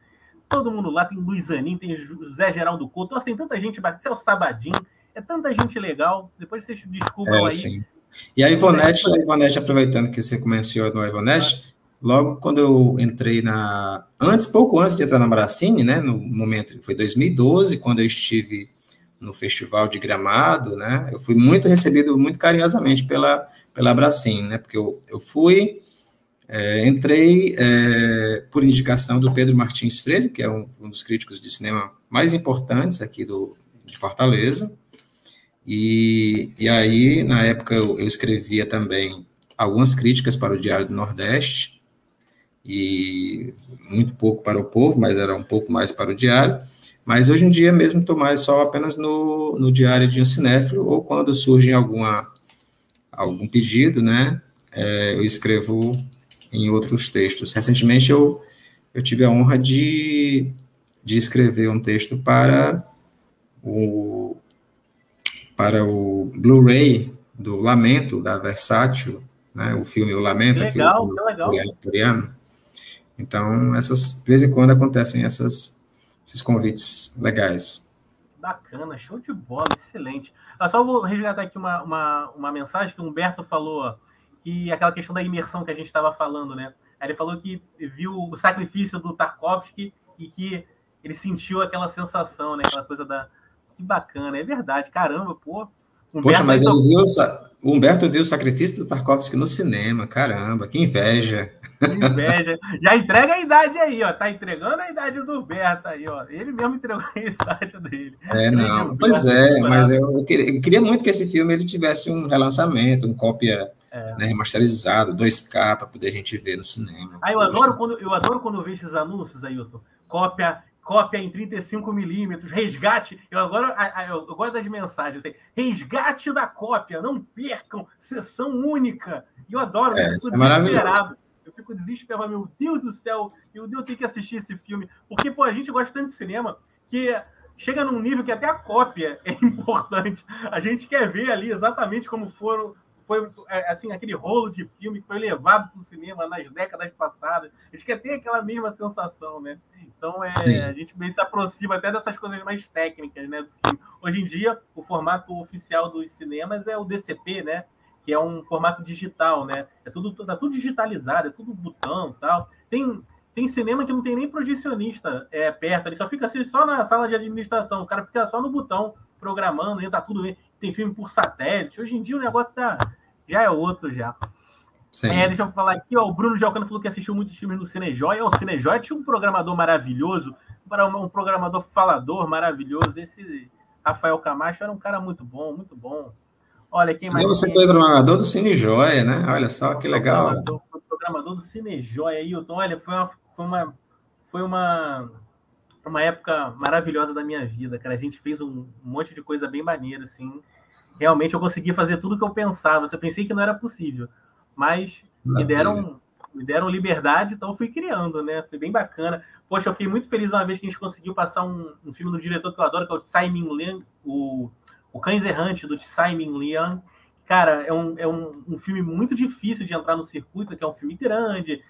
Todo mundo lá, tem Luiz Anin, tem José Geraldo Couto. Nossa, tem tanta gente bacana, Celso Sabadinho, é tanta gente legal. Depois vocês desculpam aí. Sim. E a Ivonete, aproveitando que você mencionou a Ivonete, logo quando eu entrei pouco antes de entrar na Bracine, né, no momento, foi 2012, quando eu estive no Festival de Gramado, né, eu fui muito recebido, muito carinhosamente pela Bracine, né, porque eu fui, entrei por indicação do Pedro Martins Freire, que é um dos críticos de cinema mais importantes aqui de Fortaleza, e aí, na época, eu escrevia também algumas críticas para o Diário do Nordeste, e muito pouco para o Povo, mas era um pouco mais para o Diário. Mas hoje em dia mesmo estou mais só apenas no Diário de um Cinéfilo, ou quando surge algum pedido, né, eu escrevo em outros textos. Recentemente eu tive a honra de escrever um texto para o Blu-ray do Lamento, da Versátil, né, o filme O Lamento, legal, que legal. Então, de vez em quando acontecem esses convites legais. Bacana, show de bola, excelente. Eu só vou resgatar aqui uma mensagem que o Humberto falou, que aquela questão da imersão que a gente estava falando, né? Aí ele falou que viu o sacrifício do Tarkovsky e que ele sentiu aquela sensação, né? Aquela coisa da... Que bacana, é verdade, caramba, pô. Poxa, mas o Humberto viu o sacrifício do Tarkovsky no cinema, caramba, que inveja. Que inveja. Já entrega a idade aí, ó. Tá entregando a idade do Humberto aí, ó. Ele mesmo entregou a idade dele. Não, pois mas eu queria muito que esse filme ele tivesse um relançamento, um cópia né, remasterizado, 2K, para poder a gente ver no cinema. Eu adoro quando eu vejo esses anúncios, Ailton. Cópia em 35mm, resgate. Eu gosto das mensagens. Assim, resgate da cópia, não percam, sessão única. E eu adoro, eu fico desesperado. Eu fico desesperado, meu Deus do céu, eu tenho que assistir esse filme. Porque, pô, a gente gosta tanto de cinema que chega num nível que até a cópia é importante. A gente quer ver ali exatamente como foi assim, aquele rolo de filme que foi levado para o cinema nas décadas passadas. A gente quer ter aquela mesma sensação, né? Então, a gente bem se aproxima até dessas coisas mais técnicas, né, do filme. Hoje em dia, o formato oficial dos cinemas é o DCP, né? Que é um formato digital, né? Tá tudo digitalizado, é tudo botão e tal. Tem cinema que não tem nem projecionista perto, ele só fica assim, só na sala de administração, o cara fica só no botão, programando, tá tudo bem. tem filme por satélite. Hoje em dia o negócio já é outro já. Deixa eu falar aqui, ó, o Bruno de Alcântara falou que assistiu muitos filmes no Cinejoia. O Cinejoia tinha um programador maravilhoso, um programador falador maravilhoso. Esse Rafael Camacho era um cara muito bom, muito bom. Olha, quem mais... Você foi programador do Cinejoia, né? Olha só, que legal. Foi programador do Cinejoia, Ailton. Olha, foi uma época maravilhosa da minha vida, cara. A gente fez um monte de coisa bem maneira, assim. Realmente eu consegui fazer tudo o que eu pensava. Eu pensei que não era possível, mas me deram liberdade, então eu fui criando, né? Foi bem bacana. Poxa, eu fiquei muito feliz uma vez que a gente conseguiu passar um filme do diretor que eu adoro, que é o Tsai Ming-liang, o Cães Errantes, do Tsai Ming-liang. Cara, é um filme muito difícil de entrar no circuito, que é um filme grande.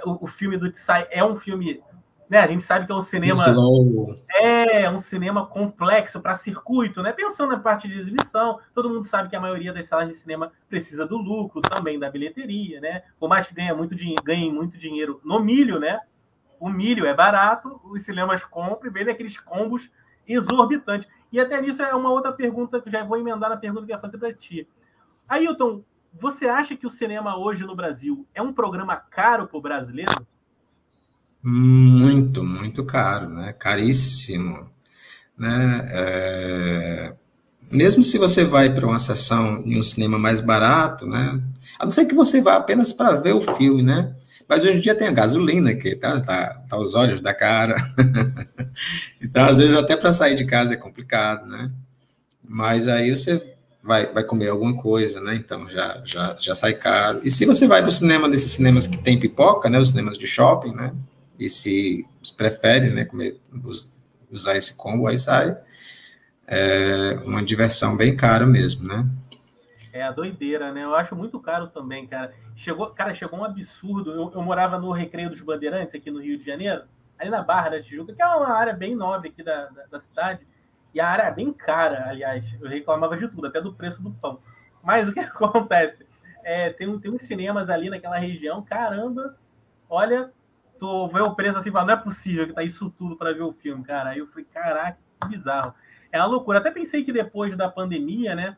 O filme do Tsai é um filme... Né, a gente sabe que é um cinema... É um cinema complexo para circuito, né? Pensando na parte de exibição, todo mundo sabe que a maioria das salas de cinema precisa do lucro, também da bilheteria, né? Por mais que ganhem muito dinheiro no milho, né? O milho é barato, os cinemas compram e vendem aqueles combos exorbitantes. E até nisso é uma outra pergunta que já vou emendar na pergunta que eu ia fazer para ti. Ailton, você acha que o cinema hoje no Brasil é um programa caro para o brasileiro? Muito, muito caro, né? Caríssimo, né? Mesmo se você vai para uma sessão em um cinema mais barato, né? A não ser que você vá apenas para ver o filme, né? Mas hoje em dia tem a gasolina, que tá aos olhos da cara. Então, às vezes, até para sair de casa é complicado, né? Mas aí você vai comer alguma coisa, né? Então, já sai caro. E se você vai para o cinema, desses cinemas que tem pipoca, né? Os cinemas de shopping, né? E se prefere, né, usar esse combo, aí sai uma diversão bem cara mesmo, né? É a doideira, né? Eu acho muito caro também, cara. Chegou um absurdo. Eu morava no Recreio dos Bandeirantes, aqui no Rio de Janeiro, ali na Barra da Tijuca, que é uma área bem nobre aqui da cidade, e a área é bem cara, aliás. Eu reclamava de tudo, até do preço do pão. Mas o que acontece? Tem uns cinemas ali naquela região, caramba, olha... Tu vê o preço assim e fala, não é possível que tá isso tudo para ver o filme, cara. Aí eu falei, caraca, que bizarro. É uma loucura. Até pensei que depois da pandemia, né,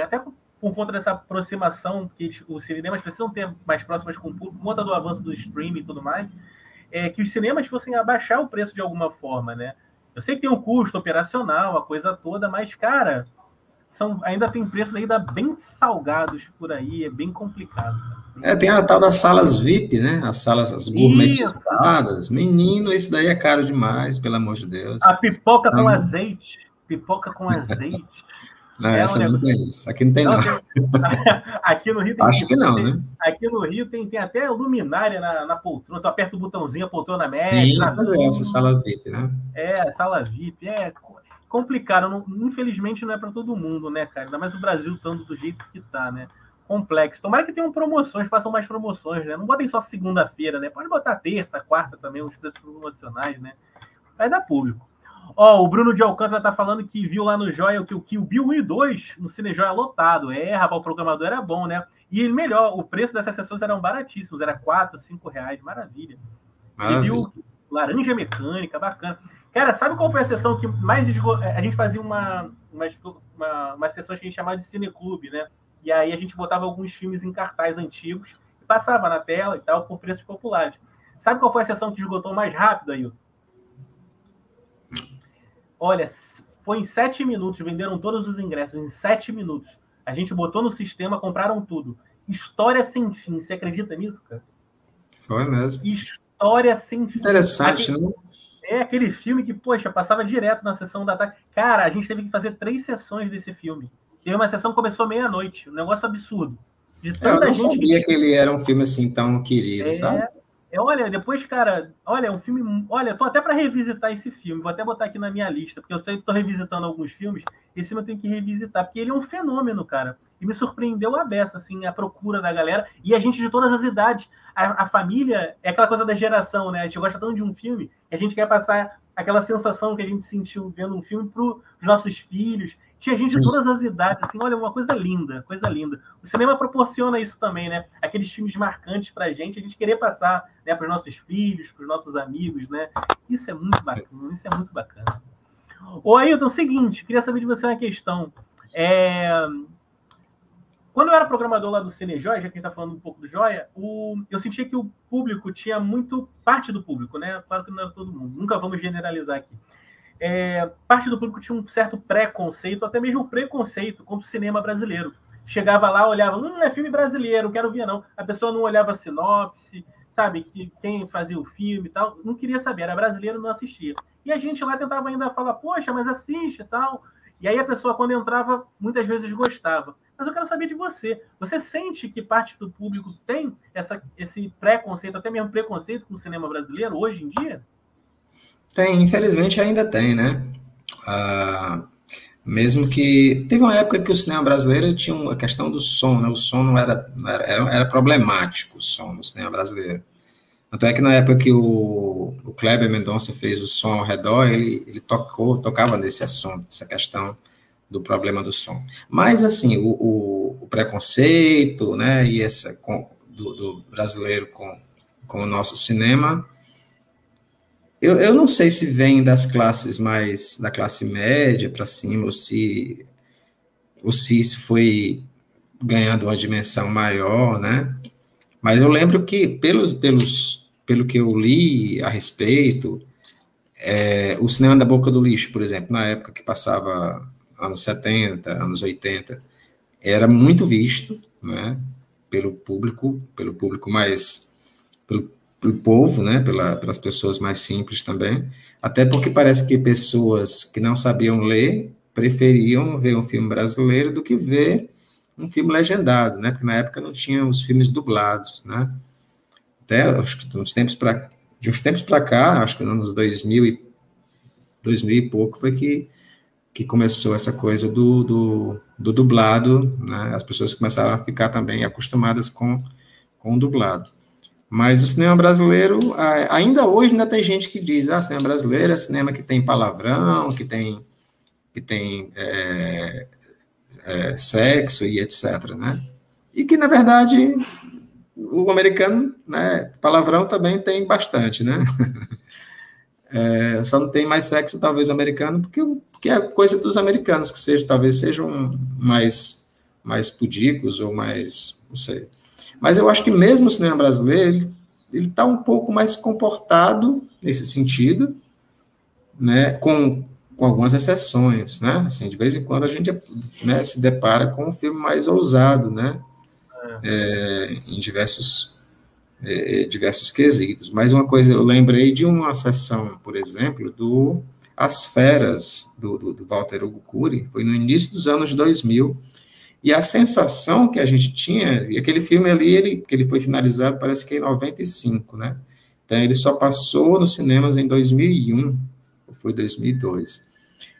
até por conta dessa aproximação que os cinemas precisam ter mais próximas com o público, por conta do avanço do streaming e tudo mais, que os cinemas fossem abaixar o preço de alguma forma, né? Eu sei que tem um custo operacional, a coisa toda, mas, cara, ainda tem preços ainda bem salgados por aí, é bem complicado. Tem a tal das salas VIP, né? As gourmetizadas. Menino, isso daí é caro demais, pelo amor de Deus. A pipoca com azeite. Pipoca com azeite. Não, essa não tem isso. Aqui não tem, não. Aqui no Rio tem... Acho que não, né? Aqui no Rio tem até luminária na poltrona. Tu aperta o botãozinho, a poltrona mexe. Sim, essa sala VIP, né? Sala VIP. É complicado. Infelizmente não é para todo mundo, né, cara? Ainda mais o Brasil estando do jeito que tá, né? Complexo. Tomara que tenham promoções, façam mais promoções, né? Não botem só segunda-feira, né? Pode botar terça, quarta também, os preços promocionais, né? Vai dar público. O Bruno de Alcântara tá falando que viu lá no Joia que o Kill Bill 1 e 2 no Cinejoia lotado. Rapaz, o programador era bom, né? E melhor, o preço dessas sessões eram baratíssimos, era R$4, R$5, maravilha. Ele viu Laranja Mecânica, bacana. Cara, sabe qual foi a sessão que mais a gente fazia umas sessões que a gente chamava de cineclube, né? E aí a gente botava alguns filmes em cartaz antigos e passava na tela e tal, por preços populares. Sabe qual foi a sessão que esgotou mais rápido, Ailton? Olha, foi em 7 minutos, venderam todos os ingressos em 7 minutos. A gente botou no sistema, compraram tudo. História Sem Fim, você acredita nisso, cara? Foi mesmo. História Sem Fim. Interessante, né? É aquele filme que, poxa, passava direto na sessão da tarde. Cara, a gente teve que fazer 3 sessões desse filme. Teve uma sessão que começou meia-noite, um negócio absurdo. Eu não sabia que ele era um filme assim tão querido, sabe? Olha, depois, cara, olha, um filme... Olha, eu tô até para revisitar esse filme, vou até botar aqui na minha lista, porque eu sempre tô revisitando alguns filmes, esse filme eu tenho que revisitar, porque ele é um fenômeno, cara. E me surpreendeu a beça, assim, a procura da galera, e a gente de todas as idades. A família é aquela coisa da geração, né? A gente gosta tanto de um filme, que a gente quer passar aquela sensação que a gente sentiu vendo um filme pros nossos filhos. Tinha gente de todas as idades, assim, olha, uma coisa linda, coisa linda. O cinema proporciona isso também, né? Aqueles filmes marcantes pra gente, a gente querer passar, né, pros nossos filhos, pros nossos amigos, né? Isso é muito bacana, isso é muito bacana. Ailton, seguinte, queria saber de você uma questão. Quando eu era programador lá do Cinejoia, já que a gente está falando um pouco do Joia, eu sentia que o público tinha parte do público, né? Claro que não era todo mundo, nunca vamos generalizar aqui. Parte do público tinha um certo preconceito, até mesmo preconceito contra o cinema brasileiro. Chegava lá, olhava, não é filme brasileiro, não quero ver não. A pessoa não olhava a sinopse, sabe, quem fazia o filme e tal, não queria saber, era brasileiro, não assistia. E a gente lá tentava ainda falar, poxa, mas assiste e tal. E aí a pessoa, quando entrava, muitas vezes gostava. Mas eu quero saber de você. Você sente que parte do público tem esse preconceito, até mesmo preconceito com o cinema brasileiro hoje em dia? Tem, infelizmente ainda tem, né? Mesmo que... Teve uma época que o cinema brasileiro tinha a questão do som, né? O som não era problemático, o som no cinema brasileiro. Tanto é que na época que o Kleber Mendonça fez o Som ao Redor, ele tocava nesse assunto, essa questão do problema do som. Mas, assim, o preconceito, né, e do brasileiro com o nosso cinema, eu não sei se vem das classes da classe média para cima, ou se isso foi ganhando uma dimensão maior, né? Mas eu lembro que, pelo que eu li a respeito, o cinema da Boca do Lixo, por exemplo, na época que passava anos 70, anos 80, era muito visto, né, pelo público mais, pelo povo, né, pelas pessoas mais simples também, até porque parece que pessoas que não sabiam ler preferiam ver um filme brasileiro do que ver um filme legendado, né, porque na época não tinha os filmes dublados, né, até acho que de uns tempos para cá, acho que nos anos 2000 e pouco foi que começou essa coisa do dublado, né? As pessoas começaram a ficar também acostumadas com o dublado. Mas o cinema brasileiro, ainda hoje ainda tem gente que diz, cinema brasileiro é cinema que tem palavrão, que tem sexo e etc., né? E que, na verdade, o americano, né, palavrão também tem bastante, né? Só não tem mais sexo, talvez, americano, porque é coisa dos americanos, que talvez sejam mais pudicos ou mais, não sei. Mas eu acho que mesmo o cinema brasileiro, ele está um pouco mais comportado nesse sentido, né, com algumas exceções, né? Assim, de vez em quando a gente, né, se depara com um filme mais ousado, né? Em diversos quesitos. Mas uma coisa, eu lembrei de uma sessão, por exemplo, do As Feras, do Walter Hugo Cury, foi no início dos anos 2000, e a sensação que a gente tinha, e aquele filme ali, que ele foi finalizado, parece que em 95, né? Então, ele só passou nos cinemas em 2001, ou foi 2002.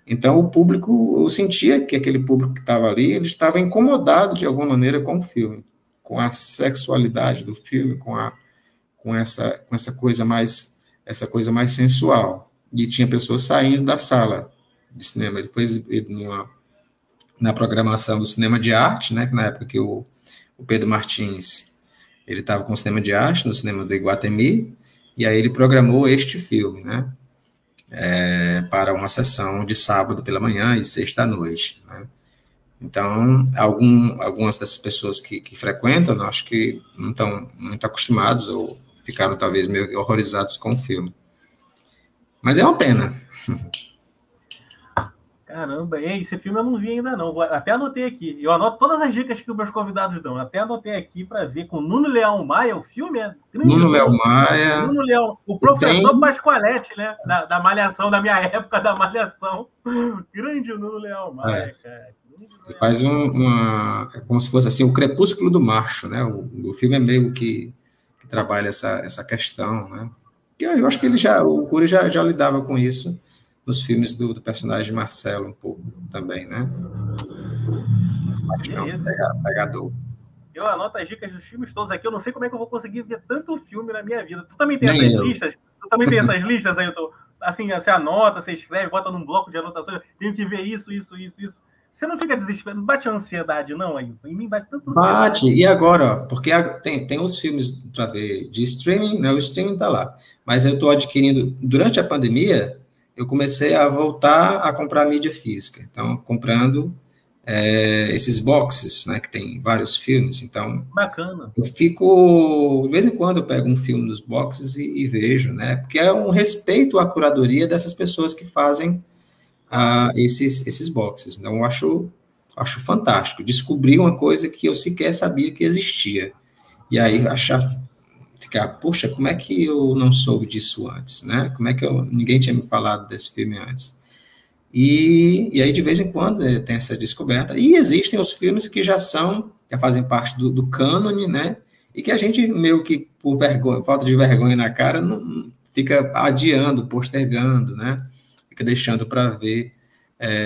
Então, o público, eu sentia que aquele público que estava ali, ele estava incomodado, de alguma maneira, com o filme, com a sexualidade do filme, com essa coisa mais sensual. E tinha pessoas saindo da sala de cinema. Ele foi exibido na programação do Cinema de Arte, né, que na época que o Pedro Martins, ele estava com o Cinema de Arte, no cinema do Iguatemi, e aí ele programou este filme, né, para uma sessão de sábado pela manhã e sexta à noite, né. Então, algumas dessas pessoas que frequentam, acho que não estão muito acostumados ou ficaram talvez meio horrorizados com o filme. Mas é uma pena. Caramba, esse filme eu não vi ainda não. Até anotei aqui. Eu anoto todas as dicas que os meus convidados dão. Até anotei aqui para ver com Nuno Leão Maia. O filme é grande. Nuno Leão Maia. Nuno Leão, o professor Pascoaletti, né? Da Malhação, da minha época da Malhação. Grande Nuno Leão Maia, cara. Faz como se fosse assim, o crepúsculo do macho, né? O filme é meio que trabalha essa questão, né? Eu acho que o Cury já lidava com isso nos filmes do personagem Marcelo um pouco também, né? Acho que é um pegador. Eu anoto as dicas dos filmes todos aqui, eu não sei como é que eu vou conseguir ver tanto filme na minha vida. Tu também tem essas listas? Tu também tem essas listas aí? Assim, você anota, você escreve, bota num bloco de anotações, tenho que ver isso. Você não fica desesperado, não bate a ansiedade, não, Ailton? Em mim bate tanto ansiedade. Bate, e agora, porque tem os filmes para ver de streaming, né? O streaming tá lá. Mas eu estou adquirindo, durante a pandemia, eu comecei a voltar a comprar mídia física. Então, comprando esses boxes, né, que tem vários filmes, então... Bacana. Eu fico... De vez em quando eu pego um filme dos boxes e vejo, né, porque é um respeito à curadoria dessas pessoas que fazem esses boxes. Então, eu acho fantástico. Descobrir uma coisa que eu sequer sabia que existia. E aí, ficar, poxa, como é que eu não soube disso antes, né? Como é que ninguém tinha me falado desse filme antes? E aí, de vez em quando, tem essa descoberta. E existem os filmes que já fazem parte do cânone, né? E que a gente, meio que por falta de vergonha na cara, não fica adiando, postergando, né? Fica deixando para ver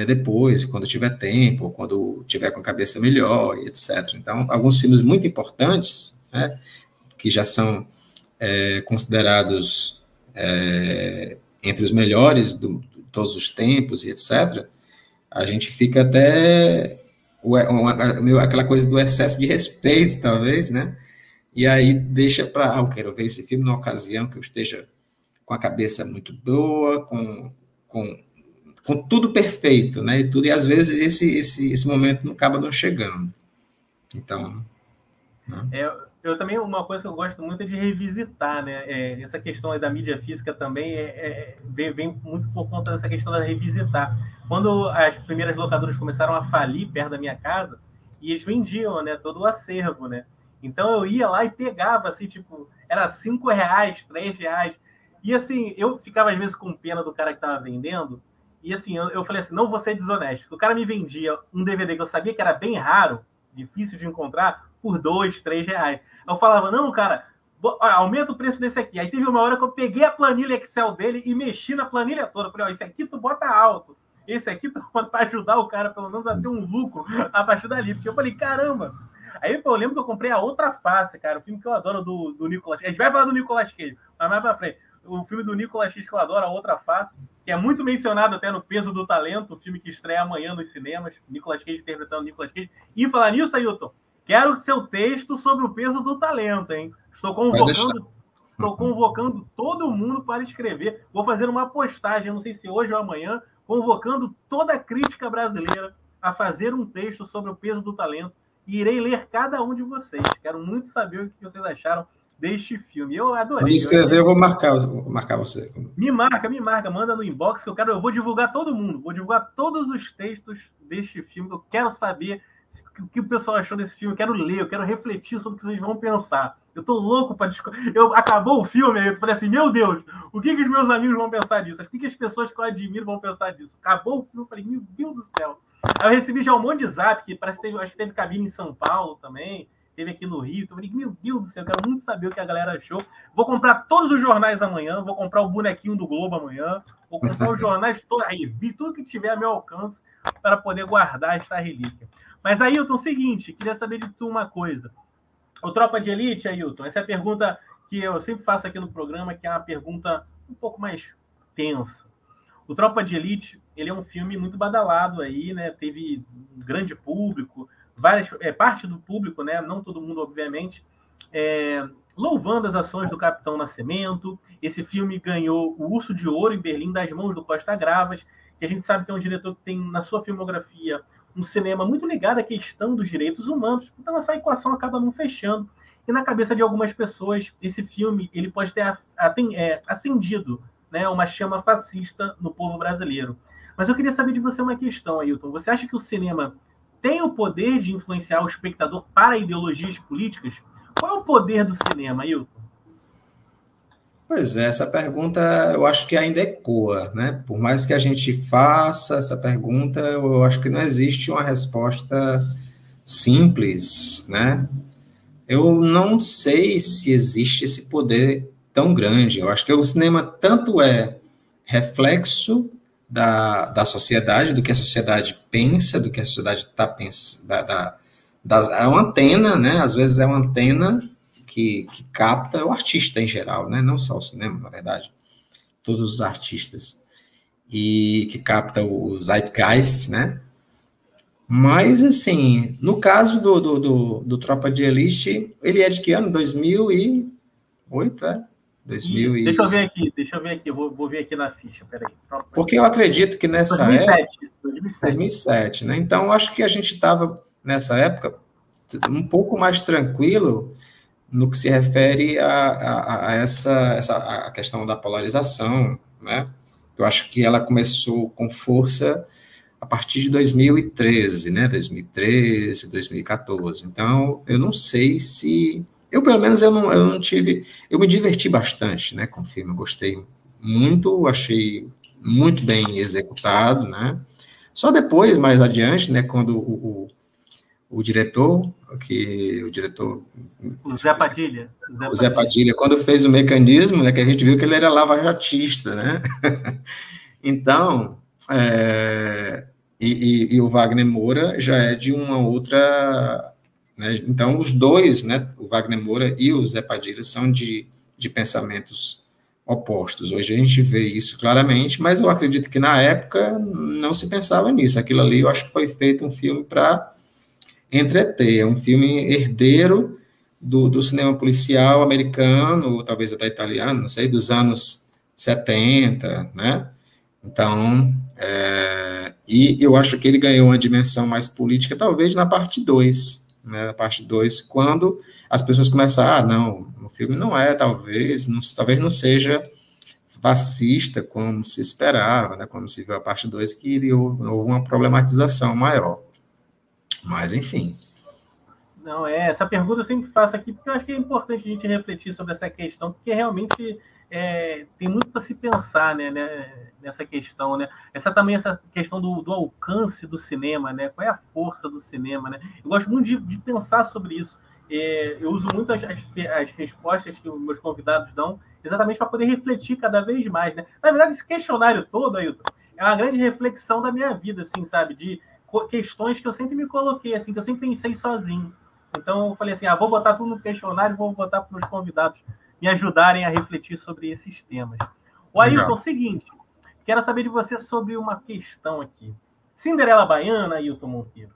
depois, quando tiver tempo, ou quando tiver com a cabeça melhor, e etc. Então, alguns filmes muito importantes, né? Que já são considerados entre os melhores de todos os tempos e etc., a gente fica até aquela coisa do excesso de respeito, talvez, né? E aí deixa para, eu quero ver esse filme numa ocasião que eu esteja com a cabeça muito boa, com tudo perfeito, né? E às vezes esse momento não acaba não chegando. Então... Né? Eu também, uma coisa que eu gosto muito é de revisitar, né? Essa questão aí da mídia física também vem muito por conta dessa questão da revisitar. Quando as primeiras locadoras começaram a falir perto da minha casa, e eles vendiam, né, todo o acervo, né? Então eu ia lá e pegava, assim, tipo, era R$5, R$3. E assim, eu ficava às vezes com pena do cara que tava vendendo, e assim, eu falei assim, não vou ser desonesto. O cara me vendia um DVD que eu sabia que era bem raro, difícil de encontrar, por R$2, R$3. Eu falava, não, cara, aumenta o preço desse aqui. Aí teve uma hora que eu peguei a planilha Excel dele e mexi na planilha toda. Eu falei, esse aqui tu bota alto, esse aqui tu bota para ajudar o cara, pelo menos, a ter um lucro a partir dali. Porque eu falei, caramba. Aí eu lembro que eu comprei a Outra Face, cara, o filme que eu adoro do Nicolas Cage. A gente vai falar do Nicolas Cage, mas mais pra frente. O filme do Nicolas Cage que eu adoro, A Outra Face, que é muito mencionado até no Peso do Talento, o filme que estreia amanhã nos cinemas. Nicolas Cage interpretando Nicolas Cage. E falar nisso, Ailton, quero seu texto sobre o Peso do Talento, hein? Estou convocando todo mundo para escrever. Vou fazer uma postagem, não sei se hoje ou amanhã, convocando toda a crítica brasileira a fazer um texto sobre o Peso do Talento. E irei ler cada um de vocês. Quero muito saber o que vocês acharam deste filme. Eu adorei. Quando escrever, eu vou marcar você. Me marca, manda no inbox que eu vou divulgar todo mundo. Vou divulgar todos os textos deste filme. Eu quero saber o que o pessoal achou desse filme. Eu quero ler, eu quero refletir sobre o que vocês vão pensar. Eu tô louco para discutir. Acabou o filme, eu falei assim, meu Deus, o que os meus amigos vão pensar disso? O que as pessoas que eu admiro vão pensar disso? Acabou o filme, eu falei, meu Deus do céu. Aí eu recebi já um monte de zap, que parece que acho que teve cabine em São Paulo também, teve aqui no Rio. Então eu falei, meu Deus do céu, eu quero muito saber o que a galera achou. Vou comprar todos os jornais amanhã, vou comprar o bonequinho do Globo amanhã, vou comprar os jornais todos, tudo que tiver a meu alcance para poder guardar esta relíquia. Mas, Ailton, é o seguinte, queria saber de tu uma coisa. O Tropa de Elite, Ailton, essa é a pergunta que eu sempre faço aqui no programa, que é uma pergunta um pouco mais tensa. O Tropa de Elite, ele é um filme muito badalado aí, né? Teve um grande público, parte do público, né? Não todo mundo, obviamente, louvando as ações do Capitão Nascimento. Esse filme ganhou o Urso de Ouro em Berlim das mãos do Costa Gravas, que a gente sabe que é um diretor que tem na sua filmografia um cinema muito ligado à questão dos direitos humanos. Então essa equação acaba não fechando. E na cabeça de algumas pessoas, esse filme ele pode ter acendido, né, uma chama fascista no povo brasileiro. Mas eu queria saber de você uma questão, Ailton. Você acha que o cinema tem o poder de influenciar o espectador para ideologias políticas? Qual é o poder do cinema, Ailton? Pois é, essa pergunta eu acho que ainda ecoa, né? Por mais que a gente faça essa pergunta, eu acho que não existe uma resposta simples, né? Eu não sei se existe esse poder tão grande. Eu acho que o cinema tanto é reflexo da sociedade, do que a sociedade pensa, do que a sociedade está pensando. É uma antena, né? Às vezes é uma antena que capta o artista em geral, né? Não só o cinema, na verdade. Todos os artistas. E que capta o zeitgeist, né? Mas, assim, no caso do Tropa de Elite, ele é de que ano? 2008, é? Deixa eu ver aqui, eu vou ver aqui na ficha, peraí. Porque eu acredito que nessa 2007, época... 2007, né? Então, acho que a gente estava, nessa época, um pouco mais tranquilo no que se refere a essa questão da polarização, né? Eu acho que ela começou com força a partir de 2013, né? 2013, 2014. Então, eu não sei se... Eu, pelo menos, eu não tive... Eu me diverti bastante, né, com o filme. Eu gostei muito, achei muito bem executado, né? Só depois, mais adiante, né, quando o diretor... O Zé Padilha. O Zé Padilha, quando fez o Mecanismo, né, que a gente viu que ele era lavajatista, né? Então... E o Wagner Moura já é de uma outra... Né? Então, os dois, né, o Wagner Moura e o Zé Padilha, são de pensamentos opostos. Hoje a gente vê isso claramente, mas eu acredito que na época não se pensava nisso. Aquilo ali, eu acho que foi feito um filme para entreter, é um filme herdeiro do cinema policial americano, ou talvez até italiano, não sei, dos anos 70, né? Então, e eu acho que ele ganhou uma dimensão mais política, talvez na parte 2, né? Na parte 2, quando as pessoas começam, não, o filme não é, talvez não seja fascista como se esperava, né? Quando se viu a parte 2, que houve uma problematização maior. Mas, enfim. Não, essa pergunta eu sempre faço aqui, porque eu acho que é importante a gente refletir sobre essa questão, porque realmente tem muito para se pensar, né, nessa questão, né? Essa questão do alcance do cinema, né? Qual é a força do cinema, né? Eu gosto muito de pensar sobre isso. Eu uso muito as respostas que os meus convidados dão, exatamente para poder refletir cada vez mais, né? Na verdade, esse questionário todo, Ailton, é uma grande reflexão da minha vida, assim, sabe? De questões que eu sempre me coloquei, assim, que eu sempre pensei sozinho. Então, eu falei assim, vou botar tudo no questionário, vou botar para os meus convidados me ajudarem a refletir sobre esses temas. O Ailton, é o seguinte, quero saber de você sobre uma questão aqui. Cinderela Baiana, Ailton Monteiro,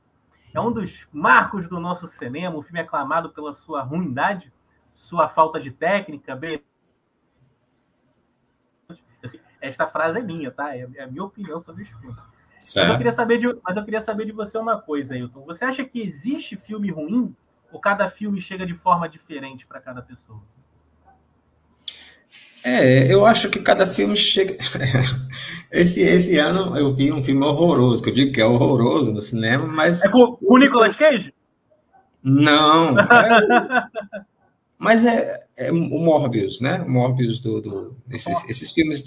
é um dos marcos do nosso cinema, o filme é aclamado pela sua ruindade, sua falta de técnica, esta frase é minha, tá? É a minha opinião sobre os filmes. Mas eu queria saber de você uma coisa, Ailton. Você acha que existe filme ruim ou cada filme chega de forma diferente para cada pessoa? Eu acho que cada filme chega... Esse ano eu vi um filme horroroso, que eu digo que é horroroso no cinema, mas... É com o Nicolas Cage? Não. Mas é o Morbius, né? O Morbius esses filmes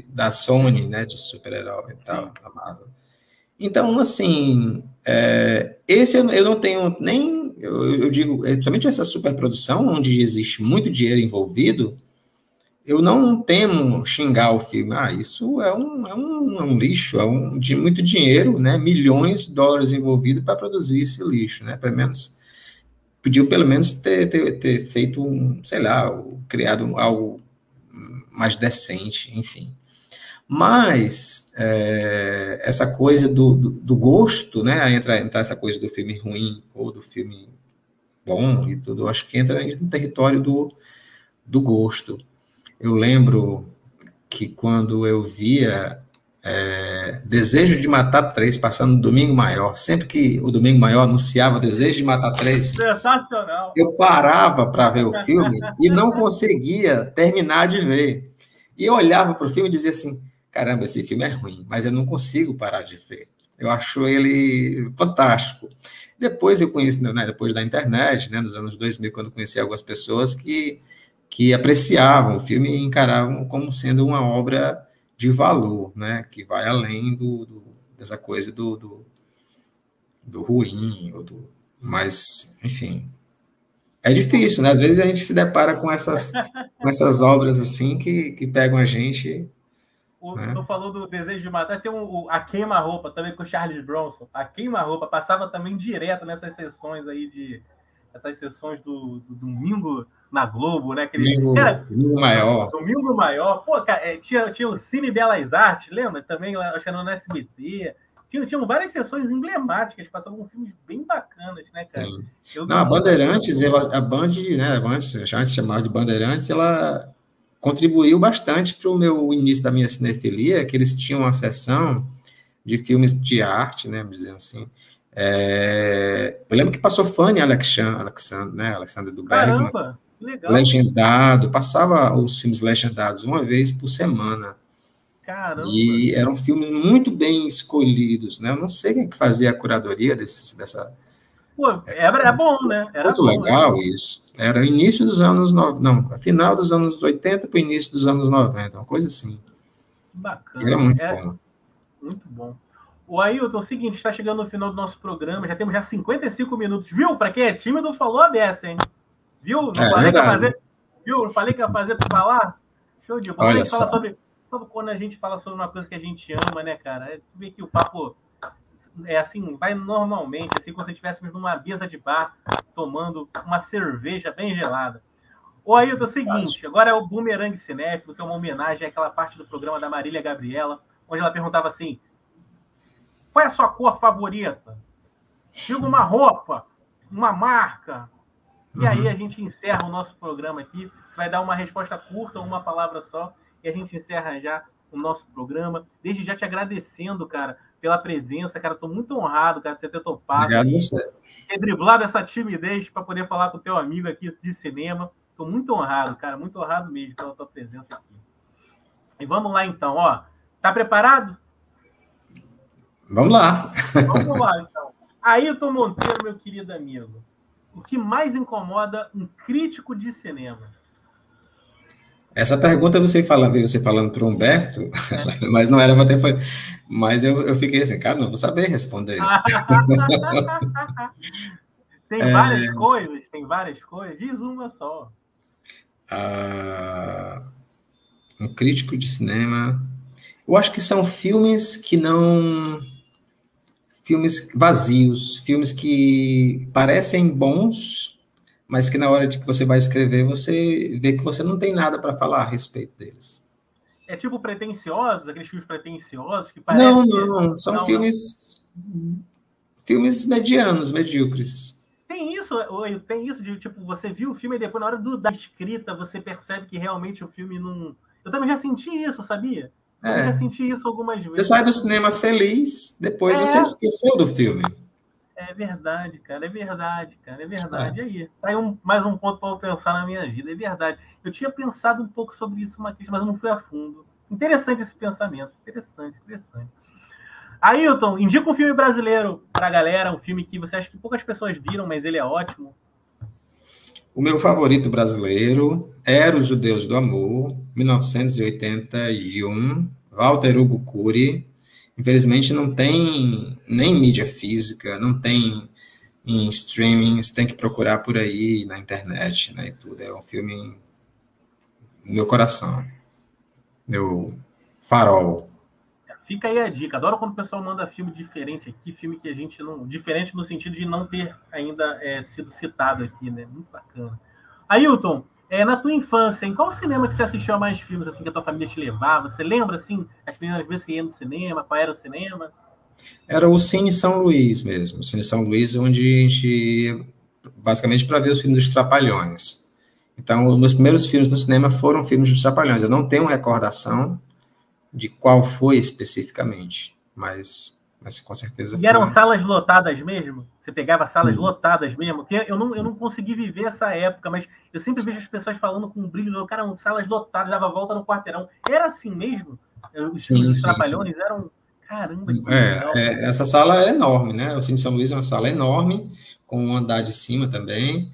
da Sony, né? De super-herói e tal, da Marvel. Então, assim, esse eu não tenho nem... Eu digo, somente essa superprodução, onde existe muito dinheiro envolvido, eu não temo xingar o filme. Isso é um lixo, de muito dinheiro, né? Milhões de dólares envolvidos para produzir esse lixo, né? Podiam pelo menos ter feito sei lá, criado algo mais decente, enfim. Mas essa coisa do gosto, né? Entra essa coisa do filme ruim ou do filme bom e tudo, eu acho que entra no território do gosto. Eu lembro que quando eu via Desejo de Matar 3 passando no Domingo Maior, sempre que o Domingo Maior anunciava Desejo de Matar 3, sensacional, eu parava para ver o filme e não conseguia terminar de ver. E eu olhava para o filme e dizia assim, caramba, esse filme é ruim, mas eu não consigo parar de ver. Eu acho ele fantástico. Depois eu conheci, né, depois da internet, né, nos anos 2000, quando conheci algumas pessoas que apreciavam o filme e encaravam como sendo uma obra de valor, né, que vai além dessa coisa do ruim, mas, enfim, é difícil, né? Às vezes a gente se depara com essas obras assim que pegam a gente. Tu falou do Desejo de Matar, tem a Queima-Roupa também com o Charles Bronson. A Queima-Roupa passava também direto nessas sessões aí essas sessões do domingo na Globo, né? Domingo Maior. Domingo Maior. Pô, cara, tinha o Cine Belas Artes, lembra? Também, acho que era no SBT. Tinham várias sessões emblemáticas, passavam filmes bem bacanas, né, cara? A Bandeirantes, a Band, né, antes se chamava de Bandeirantes, ela contribuiu bastante para o meu início da minha cinefilia, que eles tinham uma seção de filmes de arte, né, dizendo assim. Eu lembro que passou Fanny Alexander do Bergman, Caramba, que legal. legendado, passava os filmes legendados uma vez por semana. Caramba. E eram filmes muito bem escolhidos, né? Eu não sei quem que fazia a curadoria dessa... Pô, era bom, né? Era muito bom, legal isso. Era início dos anos... final dos anos 80 para o início dos anos 90, uma coisa assim. Bacana. Era muito bom. Muito bom. O Ailton, é o seguinte, está chegando no final do nosso programa, já temos 55 minutos. Viu? Para quem é tímido, falou a beça, hein? Viu? Não falei que ia fazer... Viu? Não falei que ia fazer tu falar? Show de bola. Olha só. Quando a gente fala sobre uma coisa que a gente ama, né, cara? Tu vê que o papo é assim, vai normalmente, assim, como se estivéssemos numa mesa de bar, tomando uma cerveja bem gelada. Ô, Ailton, é o seguinte, agora é o Bumerangue Cinéfilo, que é uma homenagem àquela parte do programa da Marília Gabriela, onde ela perguntava assim, qual é a sua cor favorita? Diga uma roupa, uma marca. E aí a gente encerra o nosso programa aqui. Você vai dar uma resposta curta, uma palavra só, e a gente encerra já o nosso programa. Desde já te agradecendo, cara, pela presença, cara. Estou muito honrado, cara, você ter topado. Obrigado a você. Ter driblado essa timidez para poder falar com o teu amigo aqui de cinema. Estou muito honrado, cara, muito honrado mesmo pela tua presença aqui. E vamos lá, então, ó. Tá preparado? Vamos lá. Vamos lá, então. Ailton Monteiro, meu querido amigo. O que mais incomoda um crítico de cinema? Essa pergunta você falando para o Humberto, mas não era para ter... Mas eu fiquei assim, cara, não vou saber responder. Tem várias coisas. Diz uma só. Um crítico de cinema... Eu acho que são filmes que não... Filmes vazios, filmes que parecem bons, mas que na hora de que você vai escrever, você vê que você não tem nada para falar a respeito deles. É tipo pretensiosos, aqueles filmes pretensiosos que parecem... Não, são filmes medianos, medíocres. Tem isso de, tipo, você viu o filme e depois, na hora da escrita, você percebe que realmente o filme não... Eu também já senti isso, sabia? Eu já senti isso algumas vezes. Você sai do cinema feliz, depois você esqueceu do filme. É verdade, cara. Aí, tá aí mais um ponto para eu pensar na minha vida. É verdade. Eu tinha pensado um pouco sobre isso, mas eu não fui a fundo. Interessante esse pensamento. Interessante. Ailton, indica um filme brasileiro para a galera, um filme que você acha que poucas pessoas viram, mas ele é ótimo. O meu favorito brasileiro, Eros, o Deus do Amor, 1981, Walter Hugo Cury. Infelizmente não tem nem mídia física, não tem em streaming, você tem que procurar por aí na internet, né, e tudo. É um filme no meu coração, meu farol. Fica aí a dica. Adoro quando o pessoal manda filme diferente aqui, filme que a gente não... Diferente no sentido de não ter ainda sido citado aqui, né? Muito bacana. Ailton, na tua infância, em qual cinema que você assistiu a mais filmes, assim, que a tua família te levava? Você lembra, assim, as primeiras vezes que ia no cinema? Qual era o cinema? Era o Cine São Luís mesmo. O Cine São Luís, onde a gente ia, basicamente, para ver os filmes dos Trapalhões. Então, os meus primeiros filmes no cinema foram filmes dos Trapalhões. Eu não tenho recordação de qual foi especificamente, mas com certeza foi. E eram salas lotadas mesmo? Você pegava salas lotadas mesmo? Porque eu não consegui viver essa época, mas eu sempre vejo as pessoas falando com um brilho, cara, salas lotadas, dava volta no quarteirão. Era assim mesmo? Os Trapalhões eram... Caramba, que legal. Essa sala é enorme, né? O Cine São Luís é uma sala enorme, com um andar de cima também,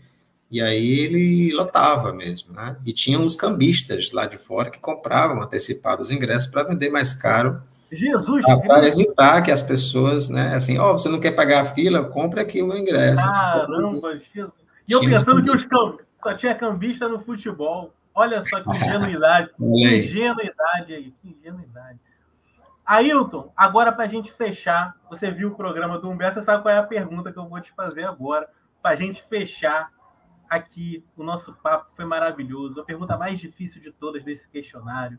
e aí ele lotava mesmo, né? E tinha os cambistas lá de fora que compravam antecipados os ingressos para vender mais caro. Jesus! Para evitar que as pessoas, né, assim, você não quer pagar a fila, compre aqui o meu ingresso. Caramba, Jesus! E eu pensando que só tinha cambista no futebol. Olha só que ingenuidade. Que ingenuidade. Ailton, agora para a gente fechar, você viu o programa do Humberto, você sabe qual é a pergunta que eu vou te fazer agora, para a gente fechar aqui o nosso papo, foi maravilhoso. A pergunta mais difícil de todas desse questionário.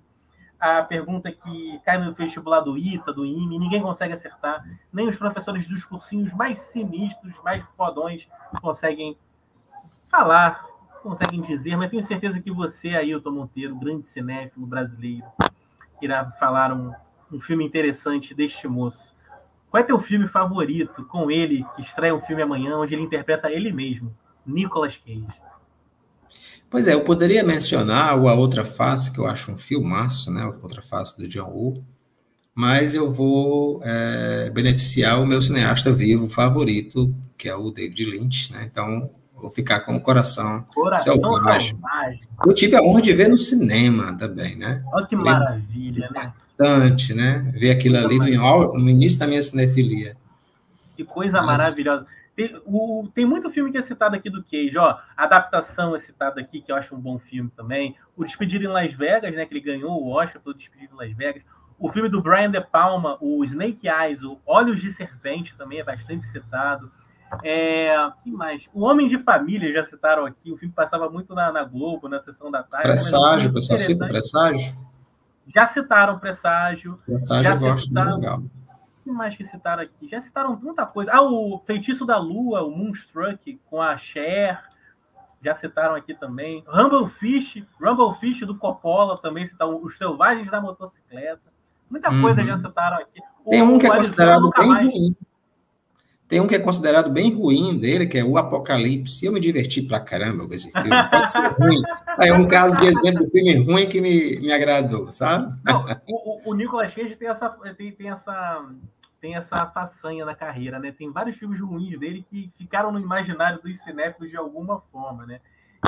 A pergunta que cai no vestibular do ITA, do IME, ninguém consegue acertar, nem os professores dos cursinhos mais sinistros, mais fodões, conseguem conseguem dizer, mas tenho certeza que você, Ailton Monteiro, grande cinéfilo brasileiro, irá falar um filme interessante deste moço. Qual é teu filme favorito com ele, que estreia um filme amanhã, onde ele interpreta ele mesmo, Nicolas Cage? Pois é, eu poderia mencionar o A Outra Face, que eu acho um filmaço, né? A Outra Face do John Woo, mas eu vou beneficiar o meu cineasta vivo favorito, que é o David Lynch, né? Então, vou ficar com o Coração Selvagem. Eu tive a honra de ver no cinema também, né? Olha que maravilha, né? Bastante, né? Ver aquilo ali no início da minha cinefilia. Que coisa maravilhosa. Tem muito filme que é citado aqui do Cage, ó. A Adaptação é citada aqui, que eu acho um bom filme também. O Despedido em Las Vegas, né? Que ele ganhou o Oscar pelo Despedido em Las Vegas. O filme do Brian De Palma, o Snake Eyes, o Olhos de Serpente, também é bastante citado. Que mais? O Homem de Família, já citaram aqui. O filme passava muito na Globo, na sessão da tarde. Presságio, o pessoal cita Presságio? Já citaram Presságio. Presságio eu gosto, muito legal. O que mais que citaram aqui? Já citaram tanta coisa. Ah, o Feitiço da Lua, o Moonstruck, com a Cher. Já citaram aqui também. Rumble Fish do Coppola também citaram. Os Selvagens da Motocicleta. Muita coisa já citaram aqui. Tem um que é considerado bem ruim. Tem um que é considerado bem ruim dele, que é o Apocalipse. Eu me diverti pra caramba com esse filme. Pode ser ruim. É um caso de exemplo de filme ruim que me agradou, sabe? Não, o Nicolas Cage tem essa façanha na carreira, né? Tem vários filmes ruins dele que ficaram no imaginário dos cinéfilos de alguma forma, né?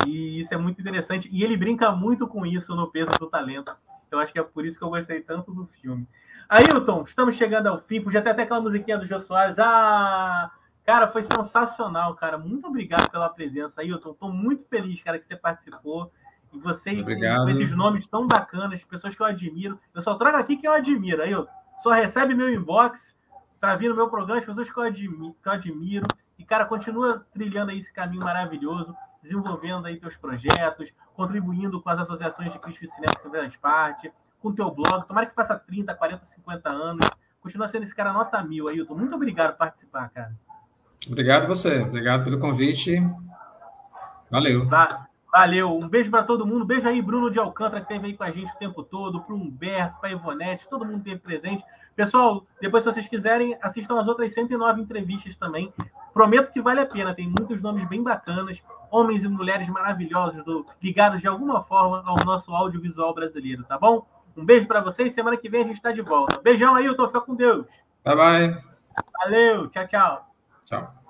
E isso é muito interessante. E ele brinca muito com isso no Peso do Talento. Eu acho que é por isso que eu gostei tanto do filme. Ailton, estamos chegando ao fim. Podia ter até aquela musiquinha do Jô Soares. Cara, foi sensacional, cara. Muito obrigado pela presença, Ailton. Estou muito feliz, cara, que você participou. E você, com esses nomes tão bacanas, pessoas que eu admiro. Eu só trago aqui quem eu admiro, Ailton. Só recebe meu inbox para vir no meu programa as pessoas que eu admiro. E, cara, continua trilhando aí esse caminho maravilhoso, desenvolvendo aí teus projetos, contribuindo com as associações de crítica de cinema que você faz parte, com o teu blog. Tomara que faça 30, 40, 50 anos. Continua sendo esse cara nota 1000, Ailton. Muito obrigado por participar, cara. Obrigado você. Obrigado pelo convite. Valeu. Valeu. Um beijo para todo mundo. Beijo aí, Bruno de Alcântara, que esteve aí com a gente o tempo todo, para o Humberto, para a Ivonete, todo mundo esteve presente. Pessoal, depois, se vocês quiserem, assistam as outras 109 entrevistas também. Prometo que vale a pena. Tem muitos nomes bem bacanas, homens e mulheres maravilhosos, ligados de alguma forma ao nosso audiovisual brasileiro, tá bom? Um beijo para vocês. Semana que vem a gente está de volta. Beijão, Ailton. Fica com Deus. Bye, bye. Valeu. Tchau, tchau. Tchau.